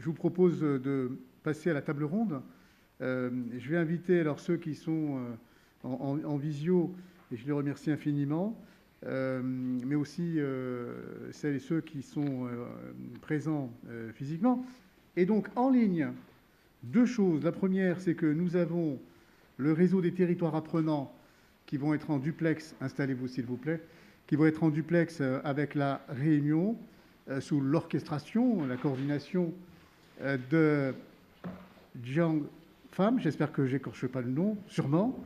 vous propose de passer à la table ronde. Je vais inviter alors ceux qui sont en visio, et je les remercie infiniment, mais aussi celles et ceux qui sont présents physiquement. Et donc en ligne, deux choses. La première, c'est que nous avons le réseau des territoires apprenants qui vont être en duplex, installez-vous s'il vous plaît, qui vont être en duplex avec la Réunion, sous l'orchestration, la coordination de Jiang Pham, j'espère que j'écorche pas le nom, sûrement.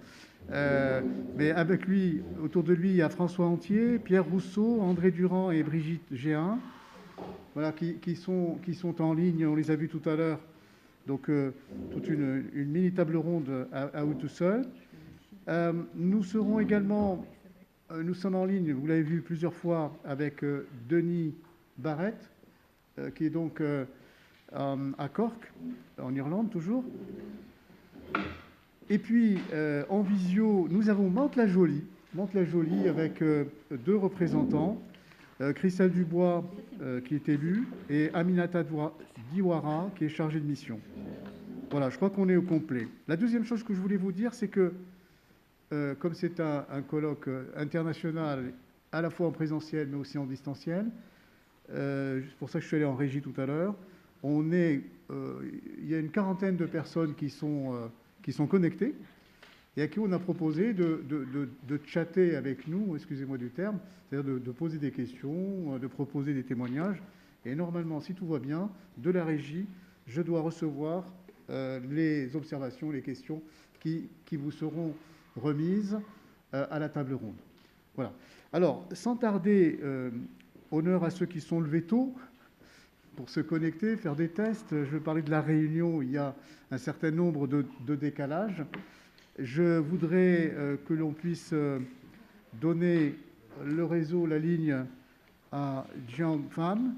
Mais avec lui, autour de lui, il y a François Antier, Pierre Rousseau, André Durand et Brigitte Géin, voilà, qui sont en ligne, on les a vus tout à l'heure. Donc, toute une mini table ronde à eux tout seuls. Nous serons également, nous sommes en ligne, vous l'avez vu plusieurs fois, avec Denis Barrett, qui est donc à Cork, en Irlande toujours. Et puis, en visio, nous avons Mantes-la-Jolie avec deux représentants, Christelle Dubois, qui est élue, et Aminata Diawara, qui est chargée de mission. Voilà, je crois qu'on est au complet. La deuxième chose que je voulais vous dire, c'est que, comme c'est un colloque international, à la fois en présentiel, mais aussi en distanciel, c'est pour ça que je suis allé en régie tout à l'heure, il y a une quarantaine de personnes qui sont connectées, et à qui on a proposé de chatter avec nous, excusez-moi du terme, c'est-à-dire de poser des questions, de proposer des témoignages. Et normalement, si tout va bien, de la régie, je dois recevoir les observations, les questions qui vous seront remises à la table ronde. Voilà. Alors, sans tarder, honneur à ceux qui sont levés tôt pour se connecter, faire des tests. Je vais parler de la Réunion, il y a un certain nombre de décalages. Je voudrais que l'on puisse donner le réseau, la ligne à Jiang Pham.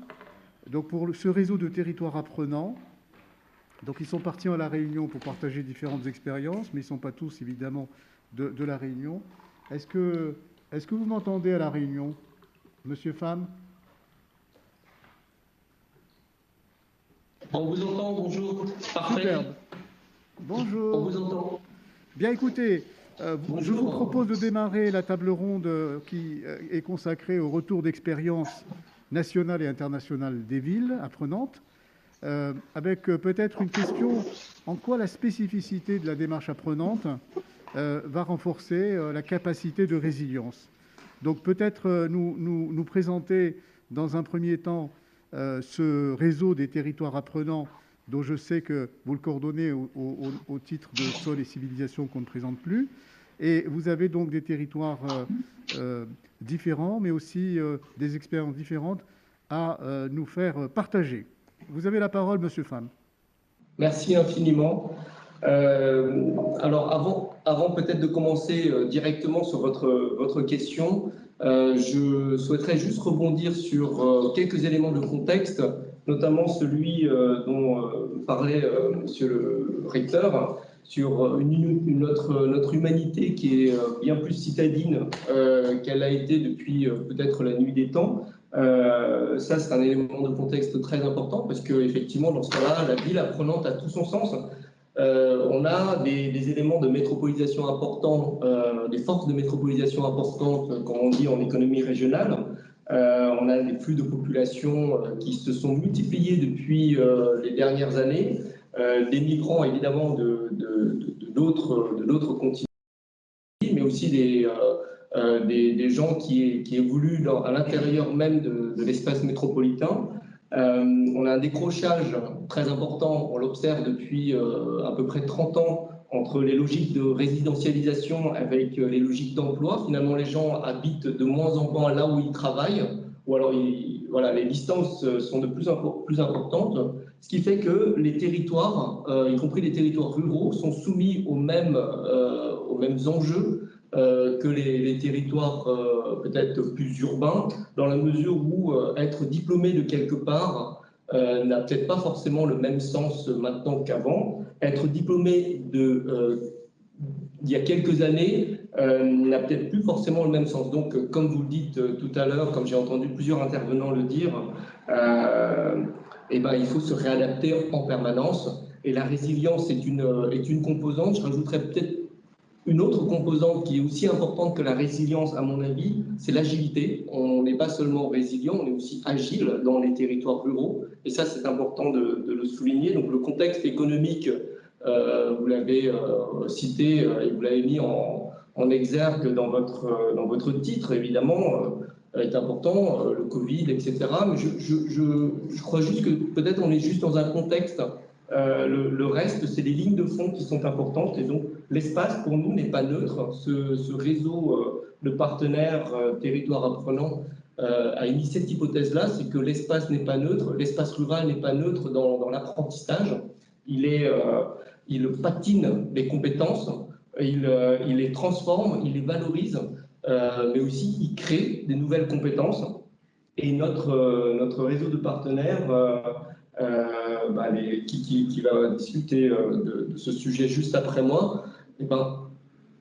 Donc pour ce réseau de territoires apprenants, donc ils sont partis à la Réunion pour partager différentes expériences, mais ils ne sont pas tous évidemment de la Réunion. Est-ce que vous m'entendez à la Réunion, Monsieur Pham? On vous entend, bonjour. Parfait. Superbe. Bonjour. On vous entend. Bien, écoutez, je vous propose de démarrer la table ronde qui est consacrée au retour d'expérience nationale et internationale des villes apprenantes, avec peut-être une question: en quoi la spécificité de la démarche apprenante va renforcer la capacité de résilience? Donc peut-être nous présenter dans un premier temps ce réseau des territoires apprenants, dont je sais que vous le coordonnez au titre de Sol et Civilisation qu'on ne présente plus. Et vous avez donc des territoires différents, mais aussi des expériences différentes à nous faire partager. Vous avez la parole, Monsieur Pham. Merci infiniment. Alors, avant peut-être de commencer directement sur votre question, je souhaiterais juste rebondir sur quelques éléments de contexte, notamment celui dont parlait Monsieur le recteur, sur notre humanité qui est bien plus citadine qu'elle a été depuis peut-être la nuit des temps. Ça, c'est un élément de contexte très important parce qu'effectivement, dans ce cas-là, la ville apprenante a tout son sens. On a des éléments de métropolisation importants, des forces de métropolisation importantes, comme on dit en économie régionale. On a des flux de population qui se sont multipliés depuis les dernières années, des migrants évidemment de d'autres continents, mais aussi des gens qui évoluent à l'intérieur même de l'espace métropolitain. On a un décrochage très important, on l'observe depuis à peu près 30 ans, entre les logiques de résidentialisation avec les logiques d'emploi. Finalement, les gens habitent de moins en moins là où ils travaillent, ou alors voilà, les distances sont de plus importantes, ce qui fait que les territoires, y compris les territoires ruraux, sont soumis aux mêmes enjeux que les territoires peut-être plus urbains, dans la mesure où être diplômé de quelque part n'a peut-être pas forcément le même sens maintenant qu'avant. Être diplômé d'il y a quelques années n'a peut-être plus forcément le même sens. Donc, comme vous le dites tout à l'heure, comme j'ai entendu plusieurs intervenants le dire, eh ben, il faut se réadapter en permanence. Et la résilience est une composante. Je rajouterais peut-être une autre composante qui est aussi importante que la résilience, à mon avis, c'est l'agilité. On n'est pas seulement résilient, on est aussi agile dans les territoires ruraux. Et ça, c'est important de le souligner. Donc, le contexte économique, vous l'avez cité et vous l'avez mis en exergue dans votre titre, évidemment, est important, le Covid, etc. Mais je crois juste que peut-être on est juste dans un contexte. Le reste, c'est les lignes de fond qui sont importantes. Et donc, l'espace, pour nous, n'est pas neutre. Ce réseau de partenaires territoires apprenants a émis cette hypothèse-là, c'est que l'espace n'est pas neutre, l'espace rural n'est pas neutre dans l'apprentissage. Il patine les compétences, il les transforme, il les valorise, mais aussi il crée des nouvelles compétences. Et notre réseau de partenaires qui va discuter de ce sujet juste après moi, eh ben,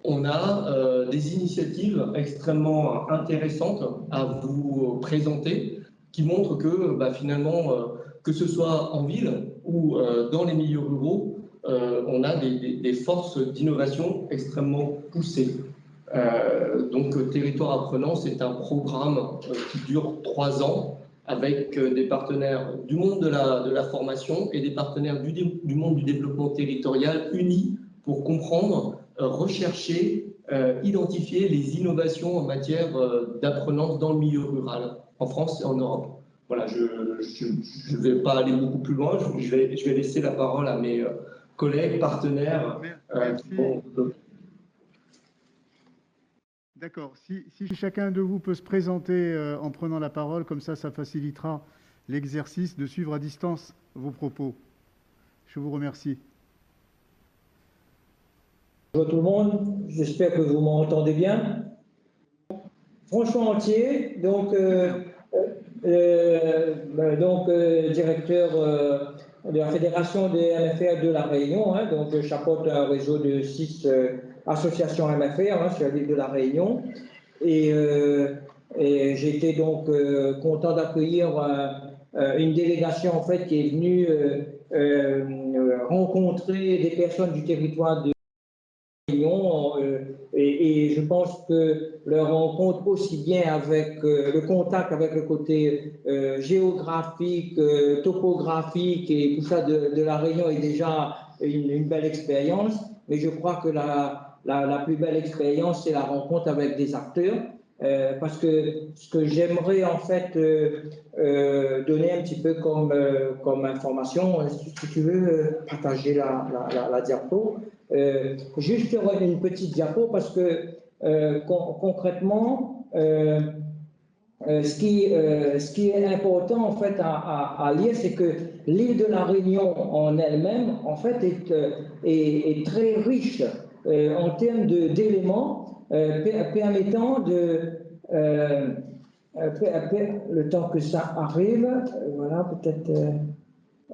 on a des initiatives extrêmement intéressantes à vous présenter qui montrent que finalement, que ce soit en ville ou dans les milieux ruraux, on a des forces d'innovation extrêmement poussées. Donc, Territoire Apprenant, c'est un programme qui dure 3 ans avec des partenaires du monde de la formation et des partenaires du monde du développement territorial unis pour comprendre, rechercher, identifier les innovations en matière d'apprenance dans le milieu rural, en France et en Europe. Voilà, je ne vais pas aller beaucoup plus loin, je vais laisser la parole à mes collègues, partenaires. D'accord. Si chacun de vous peut se présenter en prenant la parole, comme ça facilitera l'exercice de suivre à distance vos propos. Je vous remercie. Bonjour tout le monde, j'espère que vous m'entendez bien. François Entier, directeur de la Fédération des MFR de La Réunion, donc je chapeaute un réseau de 6 associations MFR sur la ville de La Réunion. Et j'ai été donc content d'accueillir une délégation en fait qui est venue rencontrer des personnes du territoire de et je pense que leur rencontre aussi bien avec le contact avec le côté géographique, topographique et tout ça de La Réunion est déjà une belle expérience, mais je crois que la plus belle expérience c'est la rencontre avec des acteurs parce que ce que j'aimerais en fait donner un petit peu comme information, si tu veux partager la diapo. Juste une petite diapo parce que concrètement, ce qui est important en fait à lire, c'est que l'île de la Réunion en elle-même en fait est très riche en termes d'éléments permettant le temps que ça arrive, voilà peut-être.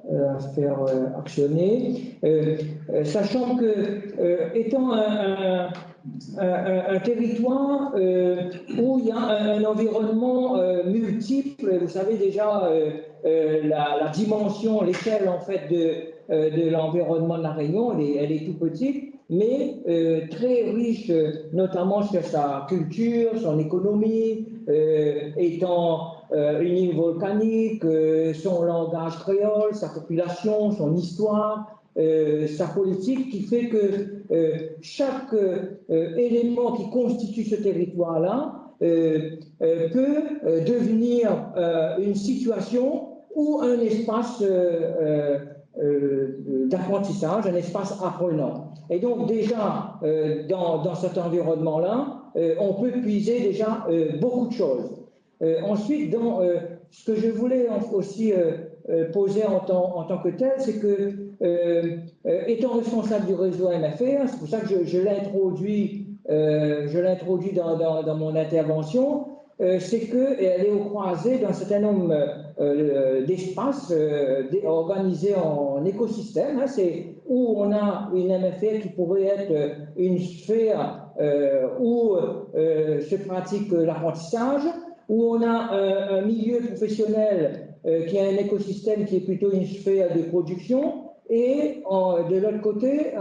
À faire actionner, sachant que étant un territoire où il y a un environnement multiple, vous savez déjà la dimension, l'échelle en fait de l'environnement de la Réunion, elle est tout petite, mais très riche, notamment sur sa culture, son économie, étant une île volcanique, son langage créole, sa population, son histoire, sa politique, qui fait que chaque élément qui constitue ce territoire-là peut devenir une situation ou un espace d'apprentissage, un espace apprenant. Et donc déjà, dans cet environnement-là, on peut puiser déjà beaucoup de choses. Ensuite, dans ce que je voulais aussi poser en tant que tel, c'est que, étant responsable du réseau MFR, c'est pour ça que je l'ai introduit dans mon intervention, c'est qu'elle est au croisé d'un certain nombre d'espaces organisés en écosystème. C'est où on a une MFR qui pourrait être une sphère où se pratique l'apprentissage, où on a un milieu professionnel qui est un écosystème qui est plutôt une sphère de production, et de l'autre côté,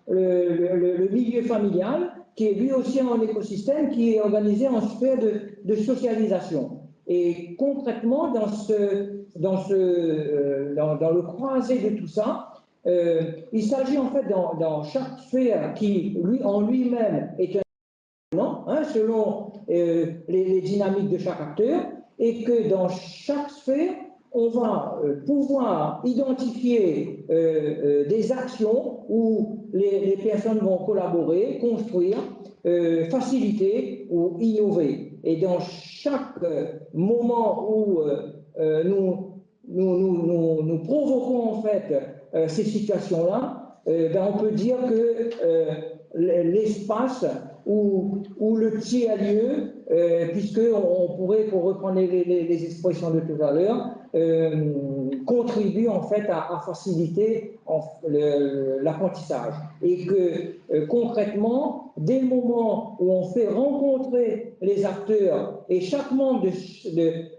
le milieu familial, qui est lui aussi un écosystème qui est organisé en sphère de socialisation. Et concrètement, dans le croisé de tout ça, il s'agit en fait dans chaque sphère qui, en lui-même, est un selon les dynamiques de chaque acteur, et que dans chaque sphère, on va pouvoir identifier des actions où les personnes vont collaborer, construire, faciliter ou innover. Et dans chaque moment où nous provoquons en fait ces situations-là, on peut dire que l'espace où le tiers-lieu, puisqu'on pourrait, pour reprendre les expressions de tout à l'heure, contribue en fait à faciliter l'apprentissage. Et que concrètement, dès le moment où on fait rencontrer les acteurs et chaque membre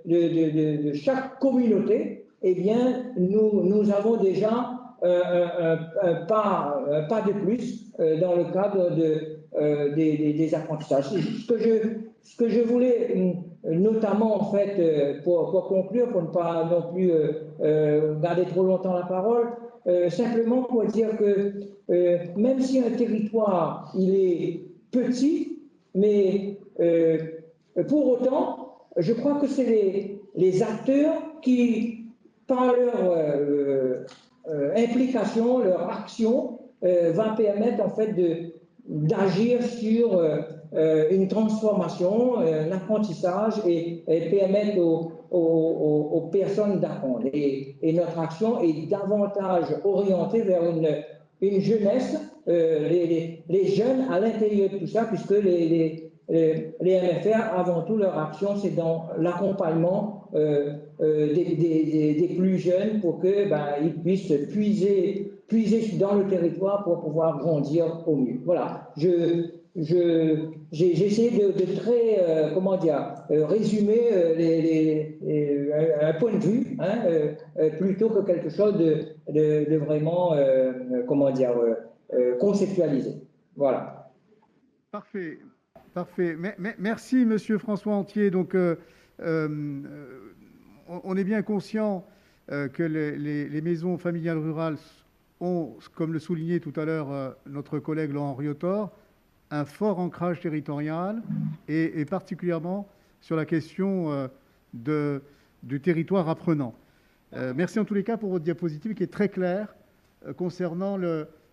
de chaque communauté, eh bien, nous avons déjà un pas de plus dans le cadre des apprentissages. Ce que je voulais notamment, en fait, pour conclure, pour ne pas non plus garder trop longtemps la parole, simplement pour dire que même si un territoire, il est petit, mais pour autant, je crois que c'est les acteurs qui, par leur implication, leur action, va permettre en fait d'agir sur une transformation, un apprentissage, et permettre aux personnes d'apprendre. Et notre action est davantage orientée vers une jeunesse, les jeunes à l'intérieur de tout ça, puisque les MFR, avant tout, leur action, c'est dans l'accompagnement des plus jeunes pour que ils puissent puiser dans le territoire pour pouvoir grandir au mieux. Voilà. J'ai essayé de très, résumer un point de vue, plutôt que quelque chose de vraiment, conceptualisé. Voilà. Parfait. Parfait. Merci, Monsieur François Antier. Donc, on est bien conscient que les maisons familiales rurales ont, comme le soulignait tout à l'heure notre collègue Laurent Riotor, un fort ancrage territorial et particulièrement sur la question du territoire apprenant. Merci en tous les cas pour votre diapositive qui est très claire concernant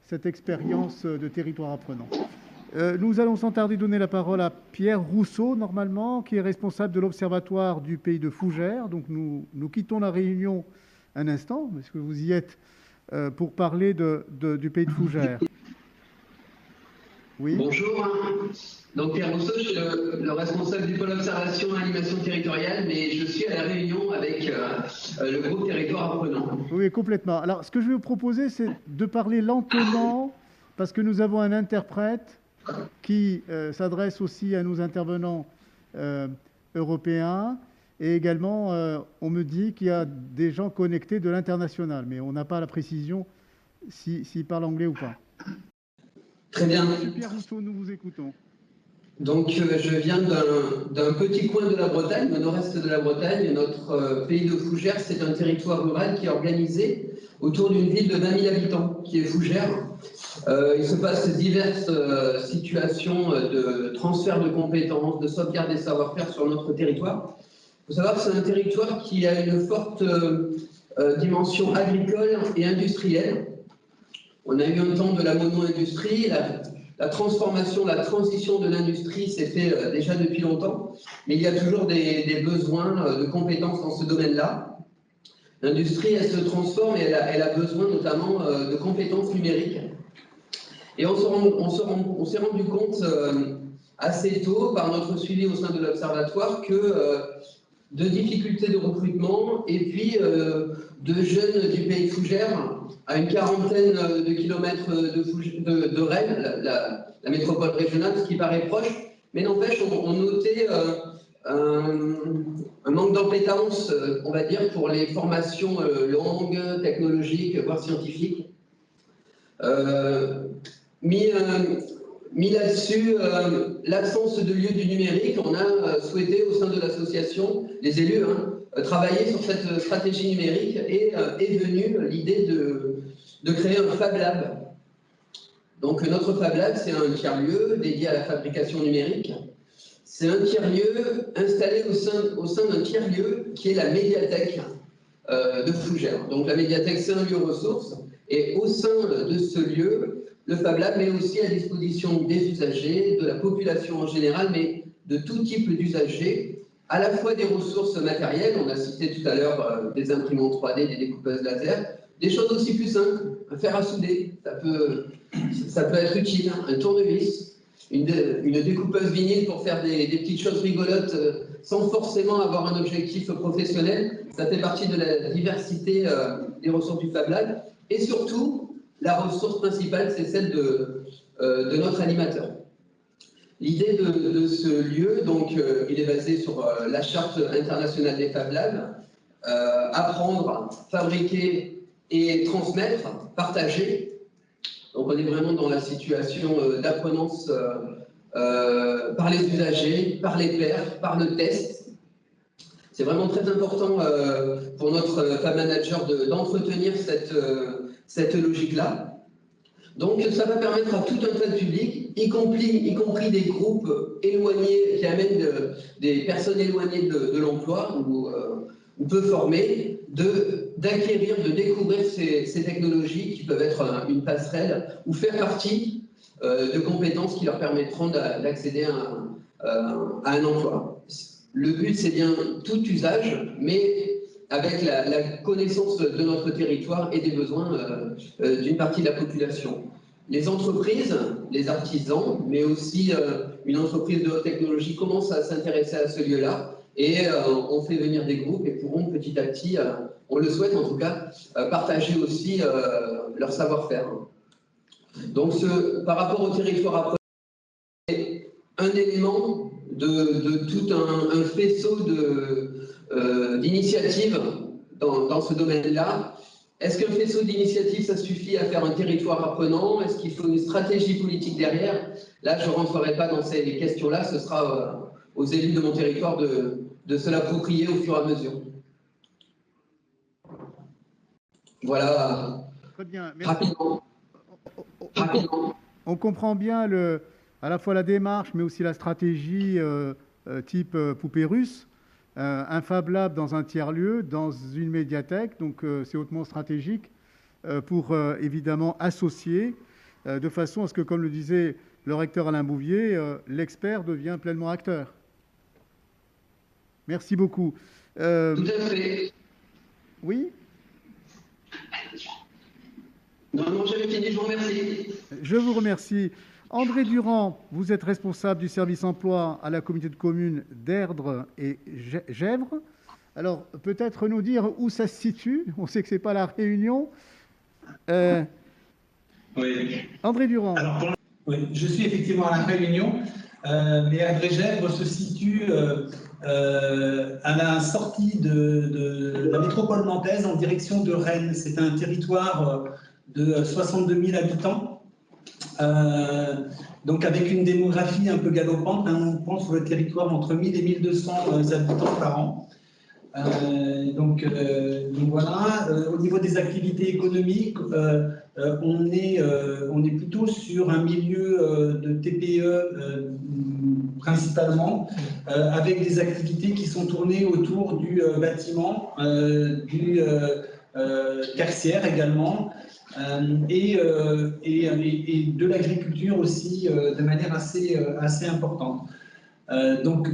cette expérience de territoire apprenant. Nous allons sans tarder donner la parole à Pierre Rousseau, normalement, qui est responsable de l'Observatoire du pays de Fougères. Donc nous quittons la réunion un instant, parce que vous y êtes, pour parler du pays de Fougères. Oui. Bonjour. Donc Pierre Rousseau, je suis le responsable du pôle observation et animation territoriale, mais je suis à la réunion avec le groupe Territoire Apprenant. Oui, complètement. Alors, ce que je vais vous proposer, c'est de parler lentement, parce que nous avons un interprète qui s'adresse aussi à nos intervenants européens, et également, on me dit qu'il y a des gens connectés de l'international, mais on n'a pas la précision s'ils parlent anglais ou pas. Très bien. Pierre Rousseau, nous vous écoutons. Donc, je viens d'un petit coin de la Bretagne, au nord-est de la Bretagne. Notre pays de Fougères, c'est un territoire rural qui est organisé autour d'une ville de 20 000 habitants, qui est Fougères. Il se passe diverses situations de transfert de compétences, de sauvegarde des savoir-faire sur notre territoire. Il faut savoir que c'est un territoire qui a une forte dimension agricole et industrielle. On a eu un temps de la mono-industrie, la transformation, la transition de l'industrie s'est fait déjà depuis longtemps, mais il y a toujours des besoins de compétences dans ce domaine-là. L'industrie, elle se transforme et elle a besoin notamment de compétences numériques. Et on s'est rendu compte assez tôt, par notre suivi au sein de l'Observatoire, que de difficultés de recrutement et puis de jeunes du pays de Fougères, à une quarantaine de kilomètres de Rennes, la métropole régionale, ce qui paraît proche, mais n'empêche, on notait un manque d'appétence, on va dire, pour les formations longues, technologiques, voire scientifiques. Mis là-dessus l'absence de lieu du numérique, on a souhaité au sein de l'association, les élus, travailler sur cette stratégie numérique et est venue l'idée de créer un Fab Lab. Donc notre Fab Lab, c'est un tiers-lieu dédié à la fabrication numérique. C'est un tiers-lieu installé au sein d'un tiers-lieu qui est la médiathèque de Fougères. Donc la médiathèque, c'est un lieu ressource, et au sein de ce lieu, le Fab Lab met aussi à disposition des usagers, de la population en général, mais de tout type d'usagers, à la fois des ressources matérielles, on a cité tout à l'heure des imprimantes 3D, des découpeuses laser, des choses aussi plus simples, un fer à souder, ça peut être utile, un tournevis, une découpeuse vinyle pour faire des petites choses rigolotes sans forcément avoir un objectif professionnel. Ça fait partie de la diversité des ressources du Fab Lab. Et surtout, la ressource principale, c'est celle de notre animateur. L'idée de ce lieu, donc, il est basé sur la charte internationale des Fab Labs, apprendre, fabriquer et transmettre, partager. Donc on est vraiment dans la situation d'apprenance par les usagers, par les pairs, par le test. C'est vraiment très important pour notre Fab Manager d'entretenir cette logique-là. Donc ça va permettre à tout un tas de publics, y compris des groupes éloignés, qui amènent des personnes éloignées de l'emploi ou peu formées, d'acquérir, de découvrir ces technologies qui peuvent être une passerelle ou faire partie de compétences qui leur permettront d'accéder à un emploi. Le but, c'est bien tout usage, mais avec la connaissance de notre territoire et des besoins d'une partie de la population. Les entreprises, les artisans, mais aussi une entreprise de haute technologie commencent à s'intéresser à ce lieu-là et on fait venir des groupes et pourront petit à petit, on le souhaite en tout cas, partager aussi leur savoir-faire. Donc par rapport au territoire apprenant, c'est un élément de tout un faisceau d'initiatives dans ce domaine-là. Est-ce qu'un faisceau d'initiatives, ça suffit à faire un territoire apprenant? Est-ce qu'il faut une stratégie politique derrière? Là, je ne rentrerai pas dans ces questions-là. Ce sera aux élus de mon territoire de se l'approprier au fur et à mesure. Voilà. Très bien, merci. Rapidement. On comprend bien à la fois la démarche, mais aussi la stratégie type poupée russe. Un Fab Lab dans un tiers-lieu, dans une médiathèque, donc c'est hautement stratégique pour évidemment associer de façon à ce que, comme le disait le recteur Alain Bouvier, l'expert devient pleinement acteur. Merci beaucoup. Tout à fait. Oui? Non, j'avais fini, je vous remercie. Je vous remercie. André Durand, vous êtes responsable du service emploi à la communauté de communes d'Erdre et Gèvres. Alors, peut-être nous dire où ça se situe. On sait que ce n'est pas la Réunion. Oui. André Durand. Alors, oui, je suis effectivement à la Réunion, mais Erdre et Gèvres se situe à la sortie de la métropole nantaise en direction de Rennes. C'est un territoire de 62 000 habitants. Donc avec une démographie un peu galopante, on pense sur le territoire entre 1000 et 1200 habitants par an. Donc voilà, au niveau des activités économiques, on est plutôt sur un milieu de TPE principalement, avec des activités qui sont tournées autour du bâtiment, du tertiaire également, et de l'agriculture aussi de manière assez importante. Donc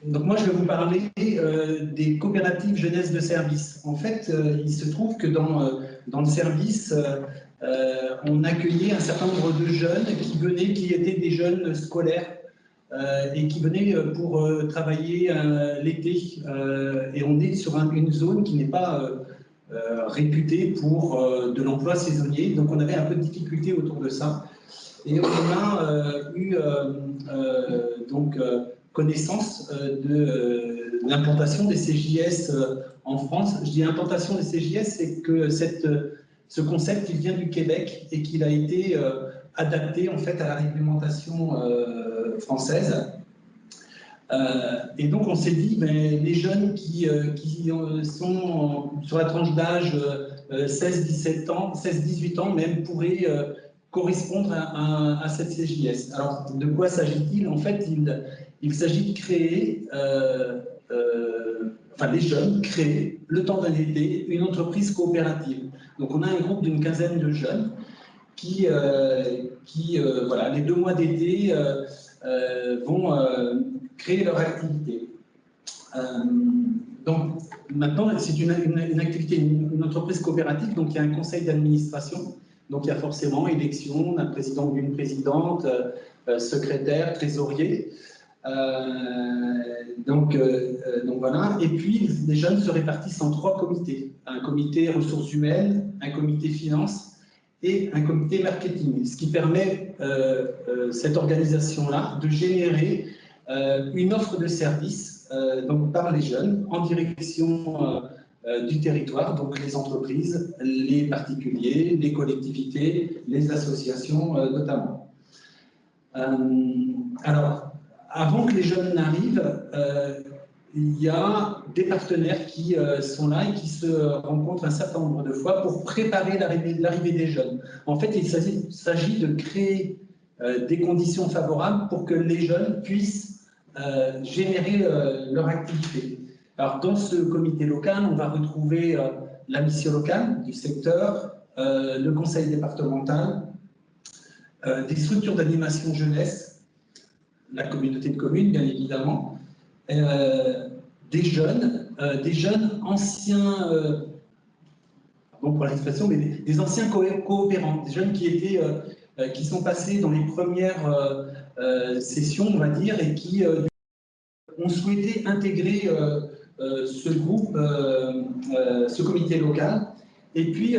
moi, je vais vous parler des coopératives jeunesse de service. En fait, il se trouve que dans le service, on accueillait un certain nombre de jeunes qui étaient des jeunes scolaires et qui venaient pour travailler l'été. Et on est sur une zone qui n'est pas réputée pour de l'emploi saisonnier. Donc, on avait un peu de difficulté autour de ça. Et on a eu connaissance de l'implantation des CJS en France. Je dis implantation des CJS, c'est que ce concept, il vient du Québec et qu'il a été adapté en fait à la réglementation française. Et donc on s'est dit, les jeunes qui sont sur la tranche d'âge 16-17 ans, 16-18 ans même, pourraient correspondre à cette CJS. Alors de quoi s'agit-il? En fait, il s'agit de créer, les jeunes créent le temps d'un été une entreprise coopérative. Donc on a un groupe d'une quinzaine de jeunes qui les 2 mois d'été vont créer leur activité. Donc maintenant, c'est une activité, une entreprise coopérative, donc il y a un conseil d'administration, donc il y a forcément élection d'un président ou d'une présidente, secrétaire, trésorier. Donc voilà, et puis les jeunes se répartissent en 3 comités. Un comité ressources humaines, un comité finances et un comité marketing, ce qui permet cette organisation-là de générer une offre de services donc par les jeunes en direction du territoire, donc les entreprises, les particuliers, les collectivités, les associations notamment. Alors, avant que les jeunes n'arrivent, il y a des partenaires qui sont là et qui se rencontrent un certain nombre de fois pour préparer l'arrivée des jeunes. En fait, il s'agit de créer des conditions favorables pour que les jeunes puissent générer leur activité. Alors, dans ce comité local, on va retrouver la mission locale du secteur, le conseil départemental, des structures d'animation jeunesse, la communauté de communes, bien évidemment, des jeunes anciens, pardon pour l'expression, mais des anciens coopérants, des jeunes qui sont passés dans les premières sessions, on va dire, et qui ont souhaité intégrer ce groupe, ce comité local, et puis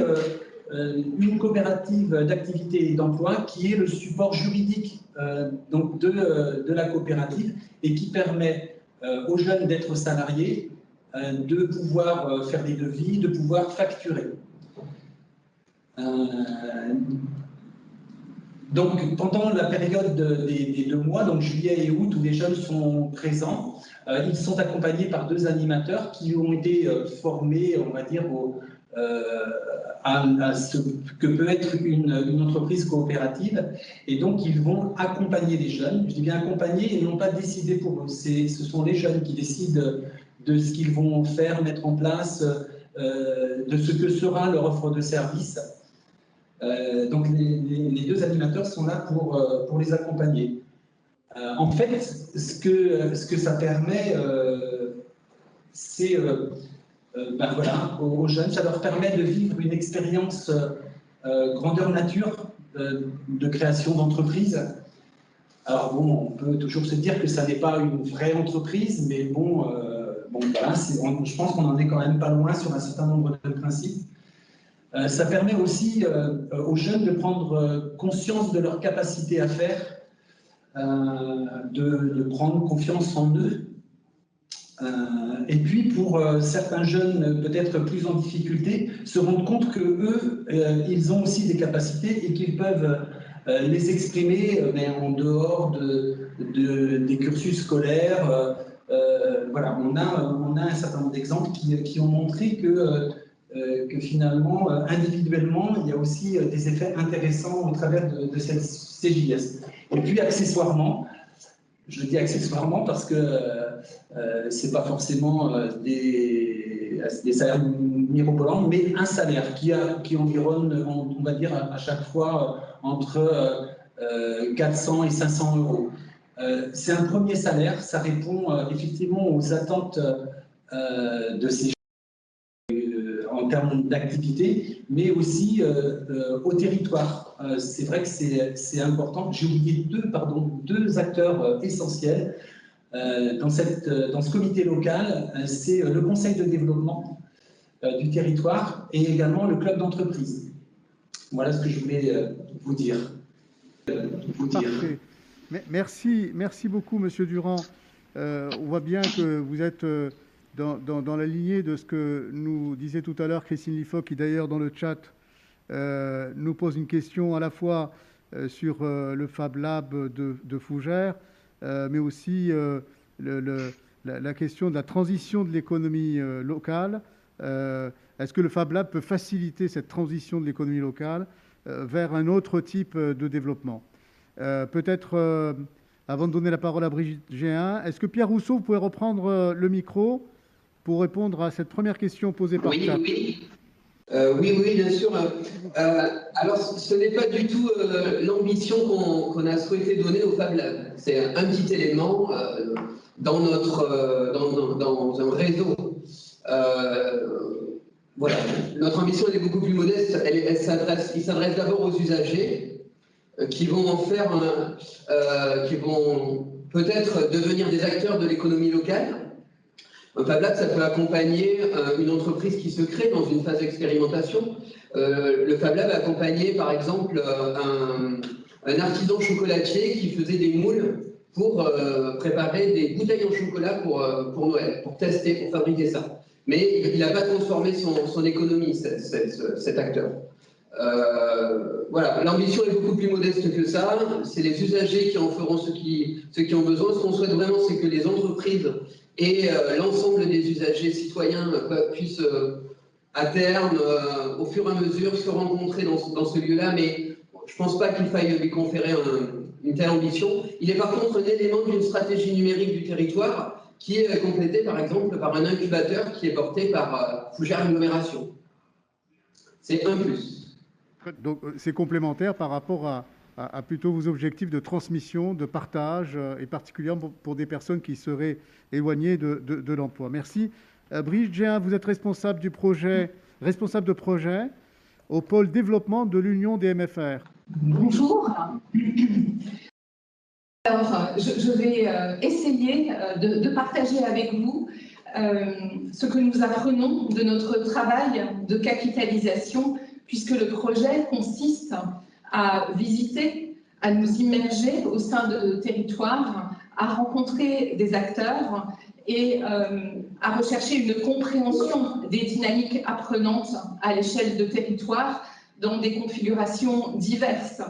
une coopérative d'activité et d'emploi qui est le support juridique donc de la coopérative et qui permet aux jeunes d'être salariés, de pouvoir faire des devis, de pouvoir facturer. Donc, pendant la période des 2 mois, donc juillet et août, où les jeunes sont présents, ils sont accompagnés par 2 animateurs qui ont été formés, on va dire, à ce que peut être une entreprise coopérative. Et donc, ils vont accompagner les jeunes. Je dis bien accompagner et non pas décider pour eux. Ce sont les jeunes qui décident de ce qu'ils vont faire, mettre en place, de ce que sera leur offre de service. Donc, les 2 animateurs sont là pour les accompagner. En fait, ce que ça permet, c'est aux jeunes, ça leur permet de vivre une expérience grandeur nature de création d'entreprise. Alors bon, on peut toujours se dire que ça n'est pas une vraie entreprise, mais je pense qu'on en est quand même pas loin sur un certain nombre de principes. Ça permet aussi aux jeunes de prendre conscience de leur capacité à faire, de prendre confiance en eux. Et puis pour certains jeunes peut-être plus en difficulté, se rendre compte que eux, ils ont aussi des capacités et qu'ils peuvent les exprimer en dehors des cursus scolaires. Voilà, on a un certain nombre d'exemples qui ont montré que finalement, individuellement, il y a aussi des effets intéressants au travers de cette CJS. Et puis accessoirement, je dis accessoirement parce que ce n'est pas forcément des salaires mirobolants, mais un salaire qui environne, on va dire, à chaque fois entre 400 et 500 euros. C'est un premier salaire, ça répond effectivement aux attentes de ces en termes d'activité, mais aussi au territoire. C'est vrai que c'est important. J'ai oublié deux acteurs essentiels dans ce comité local. C'est le conseil de développement du territoire et également le club d'entreprise. Voilà ce que je voulais vous dire. Parfait. Merci beaucoup, Monsieur Durand. On voit bien que vous êtes dans la lignée de ce que nous disait tout à l'heure Christine Lifoc, qui d'ailleurs dans le chat nous pose une question à la fois sur le Fab Lab de Fougères, mais aussi la question de la transition de l'économie locale. Est-ce que le Fab Lab peut faciliter cette transition de l'économie locale vers un autre type de développement? Peut-être, avant de donner la parole à Brigitte Géhin, est-ce que Pierre Rousseau, vous pouvez reprendre le micro pour répondre à cette première question posée par chat? Oui, bien sûr. Alors, ce n'est pas du tout l'ambition qu'on a souhaité donner au Fab Lab. C'est un petit élément dans un réseau. Voilà. Notre ambition elle est beaucoup plus modeste. Il s'adresse d'abord aux usagers qui vont en faire, qui vont peut-être devenir des acteurs de l'économie locale. Un Fab Lab, ça peut accompagner une entreprise qui se crée dans une phase d'expérimentation. Le Fab Lab a accompagné, par exemple, un artisan chocolatier qui faisait des moules pour préparer des bouteilles en chocolat pour Noël, pour tester, pour fabriquer ça. Mais il n'a pas transformé son économie, cet acteur. Voilà, l'ambition est beaucoup plus modeste que ça. C'est les usagers qui en feront ce qui ont besoin. Ce qu'on souhaite vraiment, c'est que les entreprises et l'ensemble des usagers citoyens puissent à terme, au fur et à mesure, se rencontrer dans ce lieu-là. Mais je ne pense pas qu'il faille lui conférer une telle ambition. Il est par contre un élément d'une stratégie numérique du territoire qui est complété par exemple par un incubateur qui est porté par Fougères Agglomération. C'est un plus. Donc c'est complémentaire par rapport à plutôt vos objectifs de transmission, de partage, et particulièrement pour des personnes qui seraient éloignées de l'emploi. Merci. Brigitte Géhin, vous êtes responsable de projet au pôle développement de l'Union des MFR. Bonjour. Alors, je vais essayer de partager avec vous ce que nous apprenons de notre travail de capitalisation, puisque le projet consiste à visiter, à nous immerger au sein de territoires, à rencontrer des acteurs et à rechercher une compréhension des dynamiques apprenantes à l'échelle de territoires dans des configurations diverses.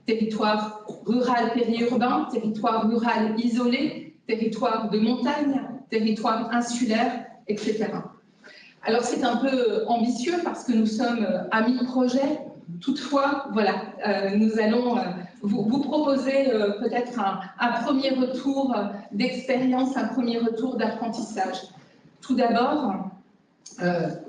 Territoire rural périurbain, territoire rural isolé, territoire de montagne, territoire insulaire, etc. Alors c'est un peu ambitieux parce que nous sommes à mi-projet. Toutefois, voilà, nous allons vous proposer peut-être un premier retour d'expérience, un premier retour d'apprentissage. Tout d'abord,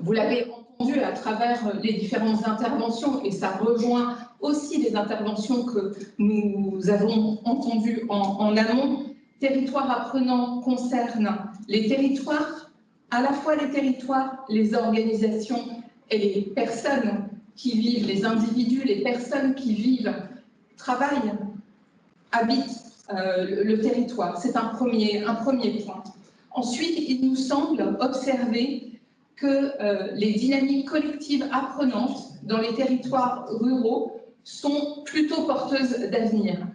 vous l'avez entendu à travers les différentes interventions, et ça rejoint aussi les interventions que nous avons entendues en amont. Territoire apprenant concerne les territoires, à la fois les territoires, les organisations et les personnes qui vivent, les individus, les personnes qui vivent, travaillent, habitent le territoire. C'est un premier point. Ensuite, il nous semble observer que les dynamiques collectives apprenantes dans les territoires ruraux sont plutôt porteuses d'avenir.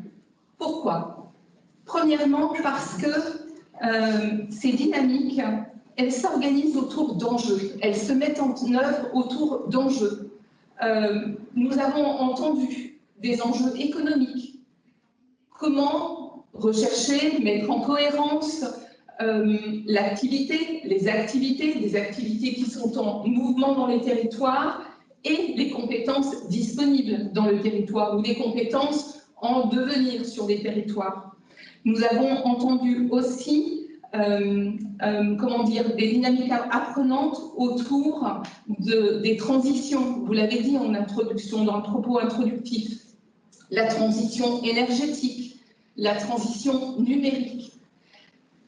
Pourquoi? Premièrement, parce que ces dynamiques, elles s'organisent autour d'enjeux, elles se mettent en œuvre autour d'enjeux. Nous avons entendu des enjeux économiques. Comment rechercher, mettre en cohérence l'activité, des activités qui sont en mouvement dans les territoires et les compétences disponibles dans le territoire ou les compétences en devenir sur les territoires. Nous avons entendu aussi des dynamiques apprenantes autour des transitions. Vous l'avez dit en introduction, dans le propos introductif, la transition énergétique, la transition numérique.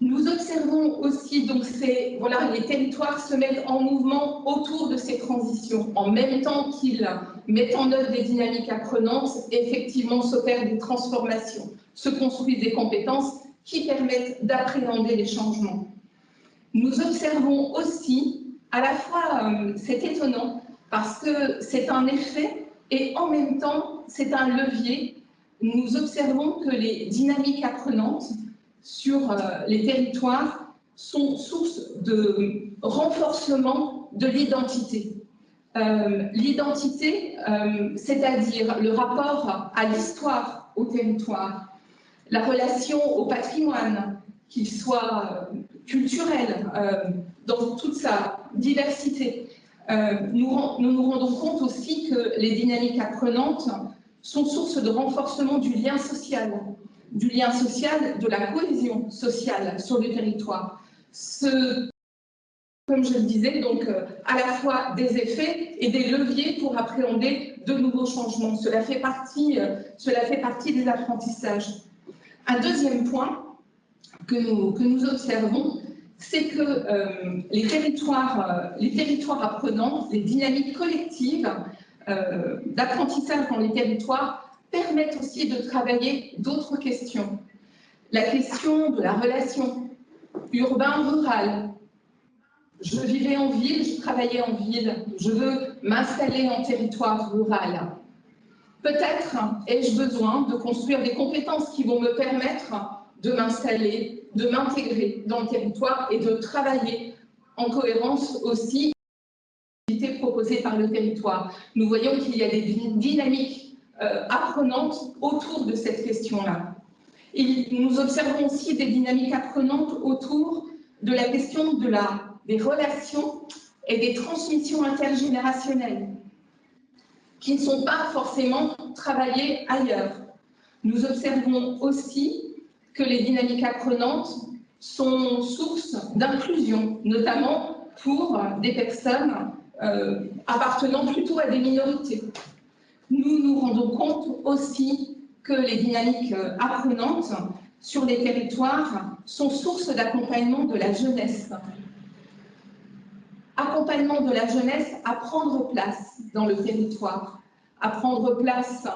Nous observons aussi, donc les territoires se mettent en mouvement autour de ces transitions. En même temps qu'ils mettent en œuvre des dynamiques apprenantes, effectivement s'opèrent des transformations, se construisent des compétences qui permettent d'appréhender les changements. Nous observons aussi, à la fois, c'est étonnant, parce que c'est un effet et en même temps, c'est un levier. Nous observons que les dynamiques apprenantes sur les territoires sont source de renforcement de l'identité. L'identité, c'est-à-dire le rapport à l'histoire, au territoire, la relation au patrimoine, qu'il soit culturel, dans toute sa diversité. Nous nous rendons compte aussi que les dynamiques apprenantes sont source de renforcement du lien social, de la cohésion sociale sur le territoire. Comme je le disais, donc à la fois des effets et des leviers pour appréhender de nouveaux changements. Cela fait partie des apprentissages. Un deuxième point que nous observons, c'est que les territoires apprenants, les dynamiques collectives d'apprentissage dans les territoires permettent aussi de travailler d'autres questions. La question de la relation urbain-rural. Je vivais en ville, je travaillais en ville, je veux m'installer en territoire rural. Peut-être ai-je besoin de construire des compétences qui vont me permettre de m'installer, de m'intégrer dans le territoire et de travailler en cohérence aussi avec les activités proposées par le territoire. Nous voyons qu'il y a des dynamiques apprenantes autour de cette question-là. Nous observons aussi des dynamiques apprenantes autour de la question des relations et des transmissions intergénérationnelles qui ne sont pas forcément travaillées ailleurs. Nous observons aussi que les dynamiques apprenantes sont source d'inclusion, notamment pour des personnes appartenant plutôt à des minorités. Nous nous rendons compte aussi que les dynamiques apprenantes sur les territoires sont source d'accompagnement de la jeunesse. Accompagnement de la jeunesse à prendre place dans le territoire, à prendre place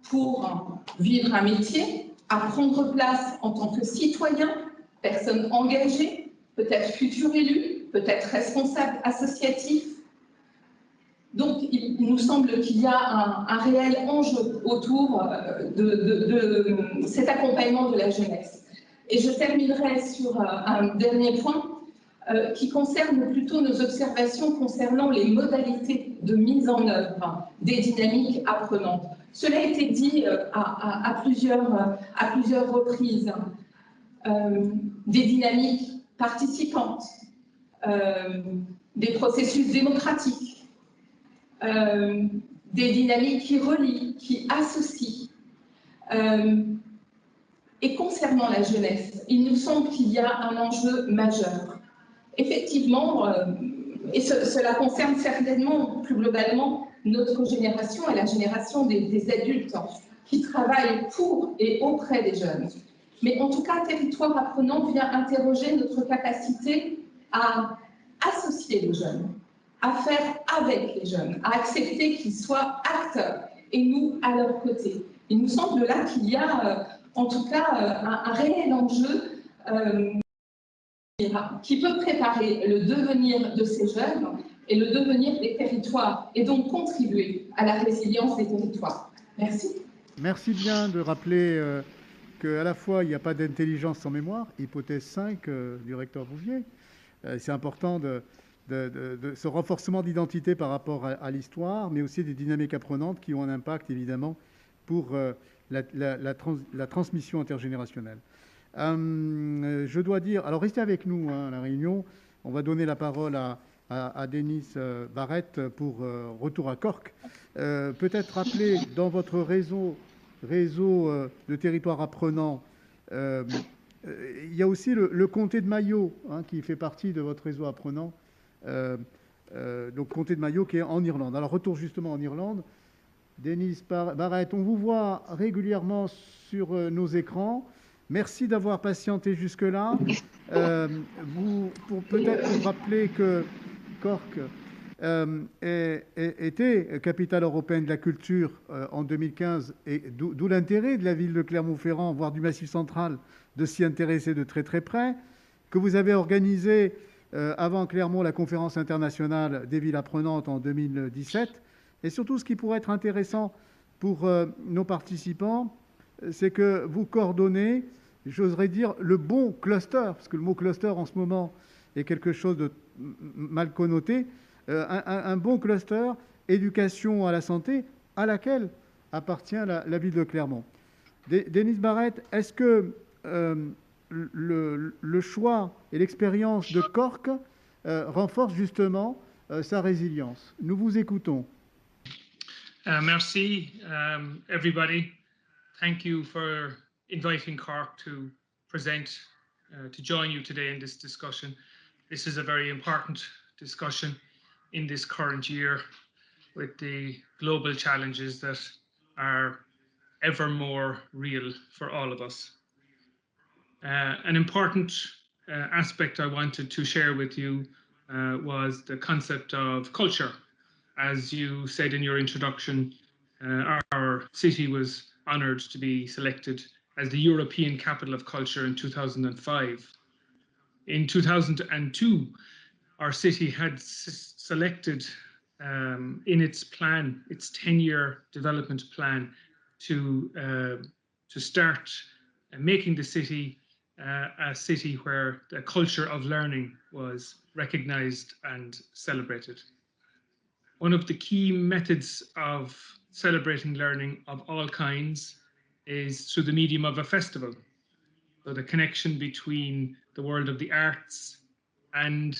pour vivre un métier, à prendre place en tant que citoyen, personne engagée, peut-être futur élu, peut-être responsable associatif. Donc, il nous semble qu'il y a un réel enjeu autour de cet accompagnement de la jeunesse. Et je terminerai sur un dernier point qui concerne plutôt nos observations concernant les modalités de mise en œuvre des dynamiques apprenantes. Cela a été dit à plusieurs reprises. Des dynamiques participantes, des processus démocratiques, des dynamiques qui relient, qui associent. Et concernant la jeunesse, il nous semble qu'il y a un enjeu majeur. Effectivement, et cela concerne certainement plus globalement notre génération et la génération des adultes qui travaillent pour et auprès des jeunes. Mais en tout cas, Territoire apprenant vient interroger notre capacité à associer les jeunes, à faire avec les jeunes, à accepter qu'ils soient acteurs et nous à leur côté. Il nous semble là qu'il y a en tout cas un réel enjeu qui peut préparer le devenir de ces jeunes et le devenir des territoires et donc contribuer à la résilience des territoires. Merci. Merci bien de rappeler qu'à la fois, il n'y a pas d'intelligence sans mémoire, hypothèse 5 du recteur Bouvier. C'est important de ce renforcement d'identité par rapport à l'histoire, mais aussi des dynamiques apprenantes qui ont un impact, évidemment, pour la transmission intergénérationnelle. Je dois dire, alors restez avec nous à la réunion, on va donner la parole à Denis Barrette pour Retour à Cork. Peut-être rappeler dans votre réseau de territoires apprenants, il y a aussi le comté de Mayo qui fait partie de votre réseau apprenant, donc comté de Mayo qui est en Irlande. Alors retour justement en Irlande, Denis Barrette, on vous voit régulièrement sur nos écrans. Merci d'avoir patienté jusque-là. Peut-être rappeler que Cork était capitale européenne de la culture en 2015, et d'où l'intérêt de la ville de Clermont-Ferrand, voire du Massif central, de s'y intéresser de très très près, que vous avez organisé avant Clermont la conférence internationale des villes apprenantes en 2017, et surtout ce qui pourrait être intéressant pour nos participants, c'est que vous coordonnez j'oserais dire, le bon cluster, parce que le mot cluster en ce moment est quelque chose de mal connoté, un bon cluster éducation à la santé à laquelle appartient la ville de Clermont. Denis Barrett, est-ce que le choix et l'expérience de Cork renforcent justement sa résilience? Nous vous écoutons. Merci, everybody. Thank you for inviting Cork to present, to join you today in this discussion. This is a very important discussion in this current year with the global challenges that are ever more real for all of us. An important aspect I wanted to share with you was the concept of culture. As you said in your introduction, our city was honoured to be selected as the European Capital of Culture in 2005. In 2002, our city had selected in its plan, its 10-year development plan, to start making the city a city where the culture of learning was recognised and celebrated. One of the key methods of celebrating learning of all kinds is through the medium of a festival. So the connection between the world of the arts and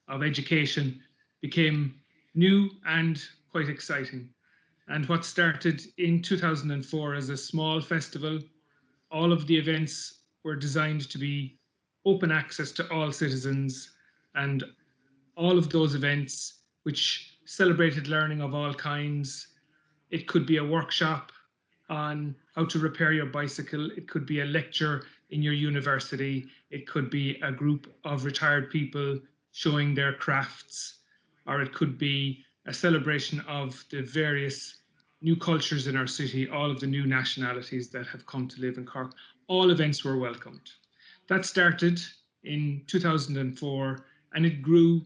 of education became new and quite exciting. And what started in 2004 as a small festival, all of the events were designed to be open access to all citizens, and all of those events which celebrated learning of all kinds. It could be a workshop on how to repair your bicycle. It could be a lecture in your university. It could be a group of retired people showing their crafts, or it could be a celebration of the various new cultures in our city, all of the new nationalities that have come to live in Cork. All events were welcomed. That started in 2004, and it grew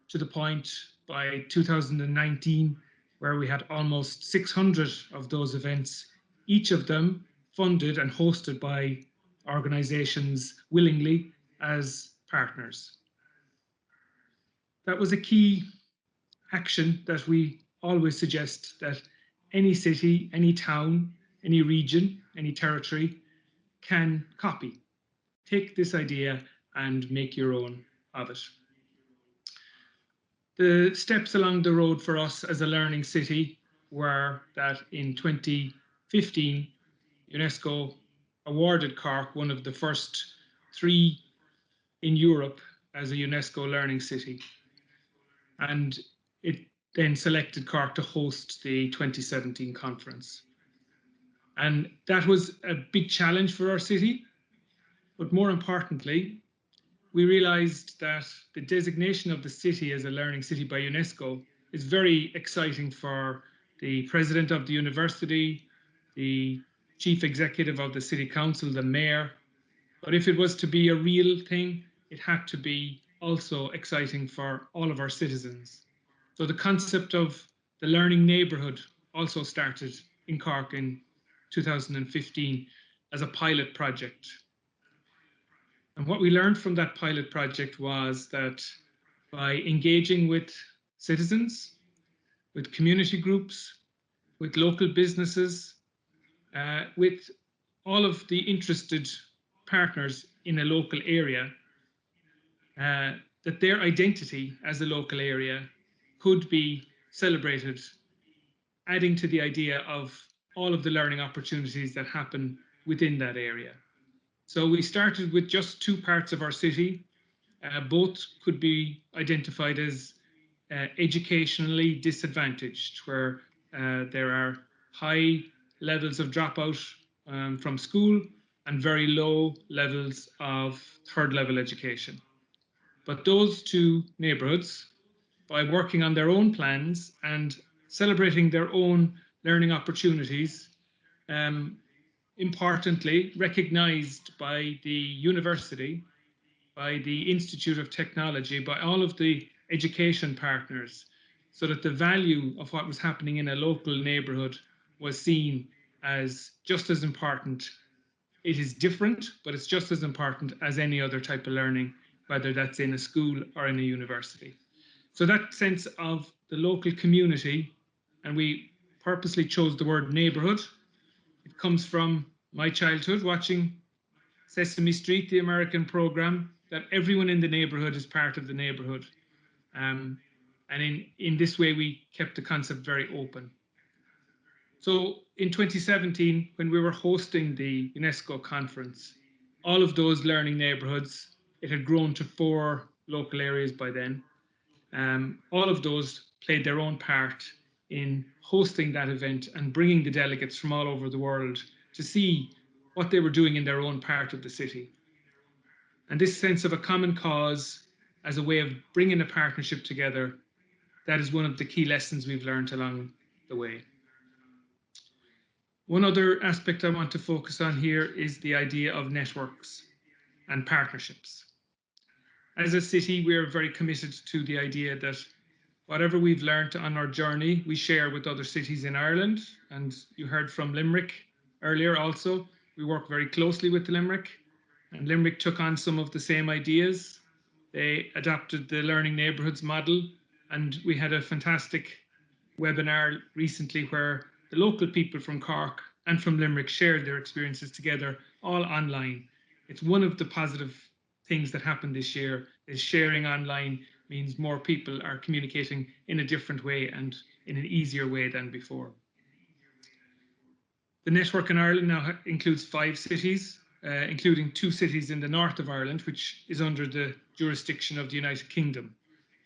to the point by 2019 where we had almost 600 of those events, each of them funded and hosted by organisations willingly as partners. That was a key action that we always suggest, that any city, any town, any region, any territory can copy. Take this idea and make your own of it. The steps along the road for us as a learning city were that in 2015, UNESCO awarded Cork one of the first 3 in Europe as a UNESCO learning city. And it then selected Cork to host the 2017 conference. And that was a big challenge for our city. But more importantly, we realized that the designation of the city as a learning city by UNESCO is very exciting for the president of the university, the chief executive of the city council, the mayor. But if it was to be a real thing, it had to be also exciting for all of our citizens. So the concept of the learning neighbourhood also started in Cork in 2015 as a pilot project. And what we learned from that pilot project was that by engaging with citizens, with community groups, with local businesses, with all of the interested partners in a local area, that their identity as a local area could be celebrated, adding to the idea of all of the learning opportunities that happen within that area. So we started with just 2 parts of our city. Both could be identified as educationally disadvantaged, where there are high levels of dropout from school and very low levels of 3rd level education. But those 2 neighbourhoods, by working on their own plans and celebrating their own learning opportunities, importantly recognised by the university, by the Institute of Technology, by all of the education partners, so that the value of what was happening in a local neighbourhood was seen as just as important it is different, but it's just as important as any other type of learning, whether that's in a school or in a university. So that sense of the local community, and we purposely chose the word neighbourhood. It comes from my childhood watching Sesame Street, the American program, that everyone in the neighbourhood is part of the neighbourhood. And in this way, we kept the concept very open. So in 2017, when we were hosting the UNESCO conference, all of those learning neighbourhoods, it had grown to 4 local areas by then. All of those played their own part in hosting that event and bringing the delegates from all over the world to see what they were doing in their own part of the city. And this sense of a common cause as a way of bringing a partnership together, that is one of the key lessons we've learned along the way. One other aspect I want to focus on here is the idea of networks and partnerships. As a city, we are very committed to the idea that whatever we've learned on our journey, we share with other cities in Ireland. And you heard from Limerick earlier also. We work very closely with Limerick, and Limerick took on some of the same ideas. They adopted the Learning Neighbourhoods model, and we had a fantastic webinar recently where the local people from Cork and from Limerick shared their experiences together, all online. It's one of the positive things that happened this year is sharing online means more people are communicating in a different way and in an easier way than before. The network in Ireland now includes 5 cities, including 2 cities in the north of Ireland, which is under the jurisdiction of the United Kingdom.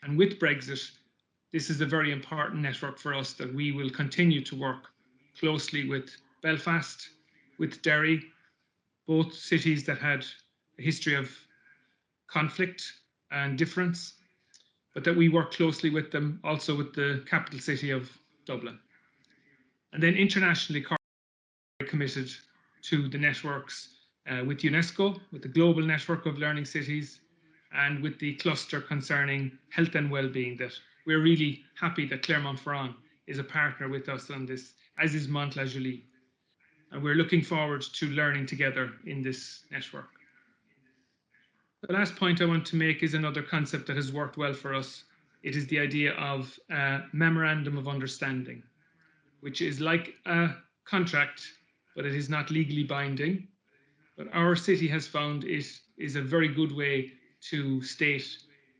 And with Brexit, this is a very important network for us that we will continue to work closely with Belfast, with Derry, both cities that had a history of conflict and difference, but that we work closely with them, also with the capital city of Dublin. And then internationally, Cork is committed to the networks with UNESCO, with the global network of learning cities, and with the cluster concerning health and well-being, that we're really happy that Clermont-Ferrand is a partner with us on this, as is Mantes-la-Jolie. And we're looking forward to learning together in this network. The last point I want to make is another concept that has worked well for us. It is the idea of a memorandum of understanding, which is like a contract, but it is not legally binding. But our city has found it is a very good way to state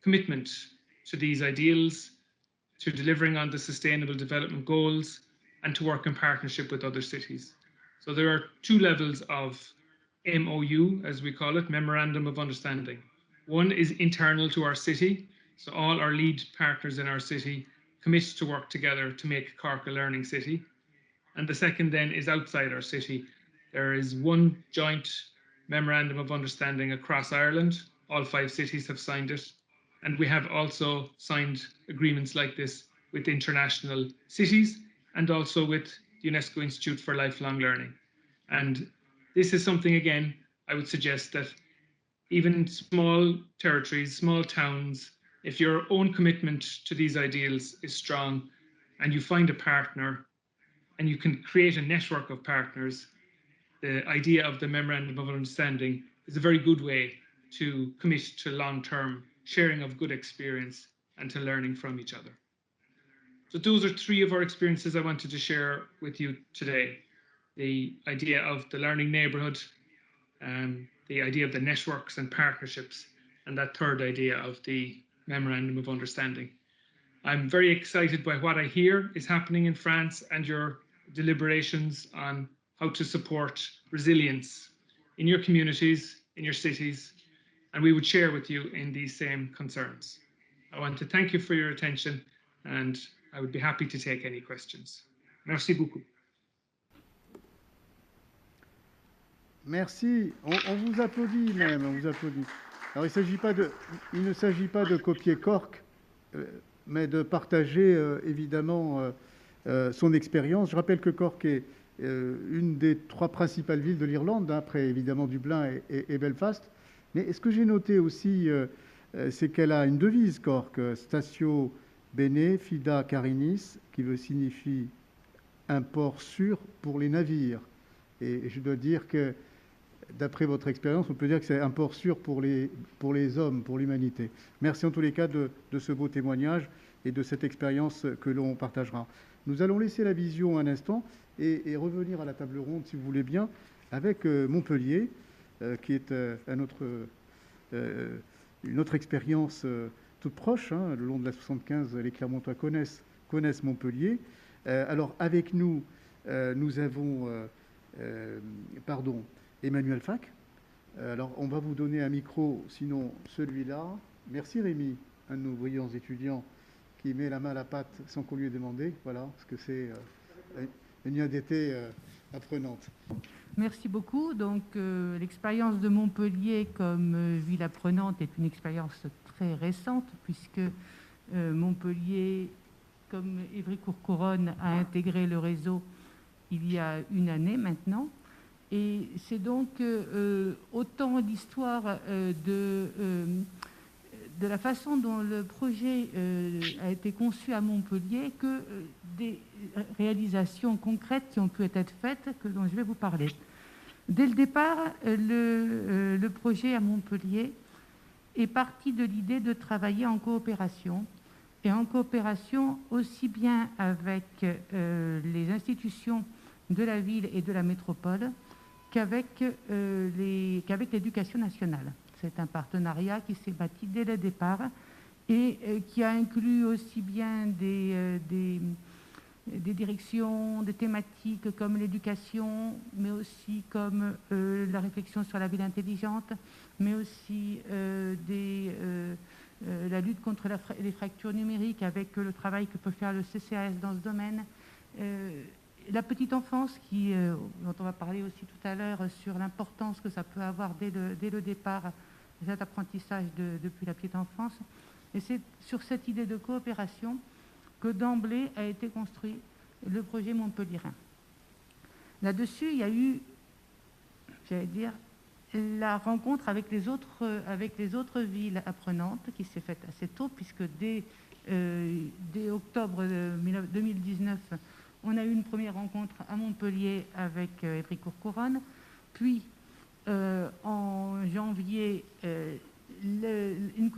commitment to these ideals, to delivering on the Sustainable Development Goals, and to work in partnership with other cities. So there are 2 levels of MOU, as we call it, Memorandum of Understanding. One is internal to our city, so all our lead partners in our city commit to work together to make Cork a learning city. And the second then is outside our city. There is one joint Memorandum of Understanding across Ireland. All 5 cities have signed it. And we have also signed agreements like this with international cities and also with the UNESCO Institute for Lifelong Learning. And this is something, again, I would suggest that even small territories, small towns, if your own commitment to these ideals is strong and you find a partner and you can create a network of partners, the idea of the Memorandum of Understanding is a very good way to commit to long-term sharing of good experience and to learning from each other. So those are 3 of our experiences I wanted to share with you today. The idea of the learning neighbourhood, the idea of the networks and partnerships, and that third idea of the Memorandum of Understanding. I'm very excited by what I hear is happening in France and your deliberations on how to support resilience in your communities, in your cities, and we would share with you in these same concerns. I want to thank you for your attention, and I would be happy to take any questions. Merci beaucoup. Merci. On vous applaudit même, on vous applaudit. Alors il ne s'agit pas de copier Cork, mais de partager évidemment son expérience. Je rappelle que Cork est une des 3 principales villes de l'Irlande, après évidemment Dublin et Belfast. Mais ce que j'ai noté aussi, c'est qu'elle a une devise, Cork, Statio Bene Fida Carinis, qui signifie un port sûr pour les navires. Et je dois dire que d'après votre expérience, on peut dire que c'est un port sûr pour les hommes, pour l'humanité. Merci en tous les cas de ce beau témoignage et de cette expérience que l'on partagera. Nous allons laisser la vision un instant et revenir à la table ronde, si vous voulez bien, avec Montpellier, qui est une autre expérience toute proche. Le long de la 75, les Clermontois connaissent Montpellier. Alors, avec nous, nous avons Emmanuel Fac. Alors, on va vous donner un micro, sinon celui-là. Merci Rémi, un de nos brillants étudiants qui met la main à la pâte sans qu'on lui ait demandé. Voilà, parce que c'est une IADT apprenante. Merci beaucoup. Donc, l'expérience de Montpellier comme ville apprenante est une expérience très récente, puisque Montpellier, comme Évry-Courcouronnes, a intégré le réseau il y a une année maintenant. Et c'est donc autant l'histoire de la façon dont le projet a été conçu à Montpellier que des réalisations concrètes qui ont pu être faites, dont je vais vous parler. Dès le départ, le projet à Montpellier est parti de l'idée de travailler en coopération, et en coopération aussi bien avec les institutions de la ville et de la métropole qu'avec l'éducation nationale. C'est un partenariat qui s'est bâti dès le départ et qui a inclus aussi bien des directions, des thématiques comme l'éducation, mais aussi comme la réflexion sur la ville intelligente, mais aussi la lutte contre les fractures numériques avec le travail que peut faire le CCAS dans ce domaine. La petite enfance, dont on va parler aussi tout à l'heure, sur l'importance que ça peut avoir dès le départ, cet apprentissage depuis la petite enfance. Et c'est sur cette idée de coopération que d'emblée a été construit le projet montpelliérain. Là-dessus, il y a eu, j'allais dire, la rencontre avec les autres villes apprenantes qui s'est faite assez tôt, puisque dès octobre 2019, on a eu une première rencontre à Montpellier avec Évry-Courcouronnes, puis en janvier, une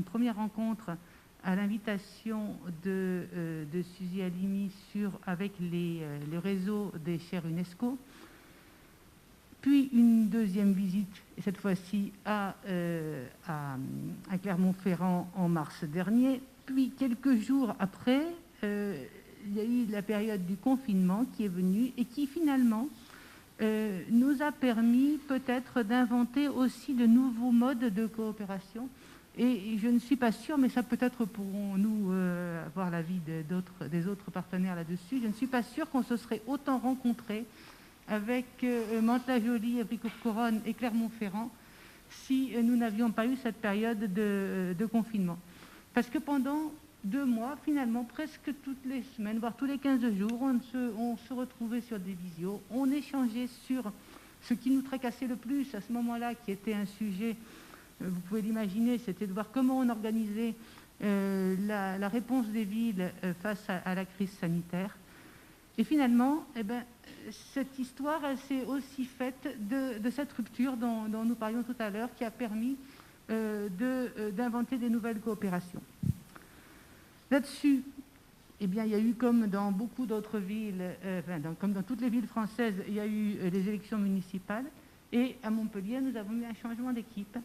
première rencontre à l'invitation de Suzy Halimi avec le réseau des chaires UNESCO, puis une deuxième visite, et cette fois-ci à Clermont-Ferrand en mars dernier, puis quelques jours après, il y a eu la période du confinement qui est venue et qui finalement nous a permis peut-être d'inventer aussi de nouveaux modes de coopération. Et je ne suis pas sûre, mais ça peut-être pourrons-nous avoir l'avis des autres partenaires là-dessus, je ne suis pas sûre qu'on se serait autant rencontrés avec Mantes-la-Jolie, Évry-Courcouronnes et Clermont-Ferrand si nous n'avions pas eu cette période de confinement. Parce que pendant 2 mois, finalement, presque toutes les semaines, voire tous les 15 jours, on se retrouvait sur des visios, on échangeait sur ce qui nous tracassait le plus à ce moment-là, qui était un sujet, vous pouvez l'imaginer, c'était de voir comment on organisait la réponse des villes face à la crise sanitaire. Et finalement, cette histoire, elle s'est aussi faite de cette rupture dont nous parlions tout à l'heure, qui a permis d'inventer des nouvelles coopérations. Là-dessus, il y a eu, comme dans beaucoup d'autres villes, comme dans toutes les villes françaises, il y a eu les élections municipales. Et à Montpellier, nous avons eu un changement d'équipe.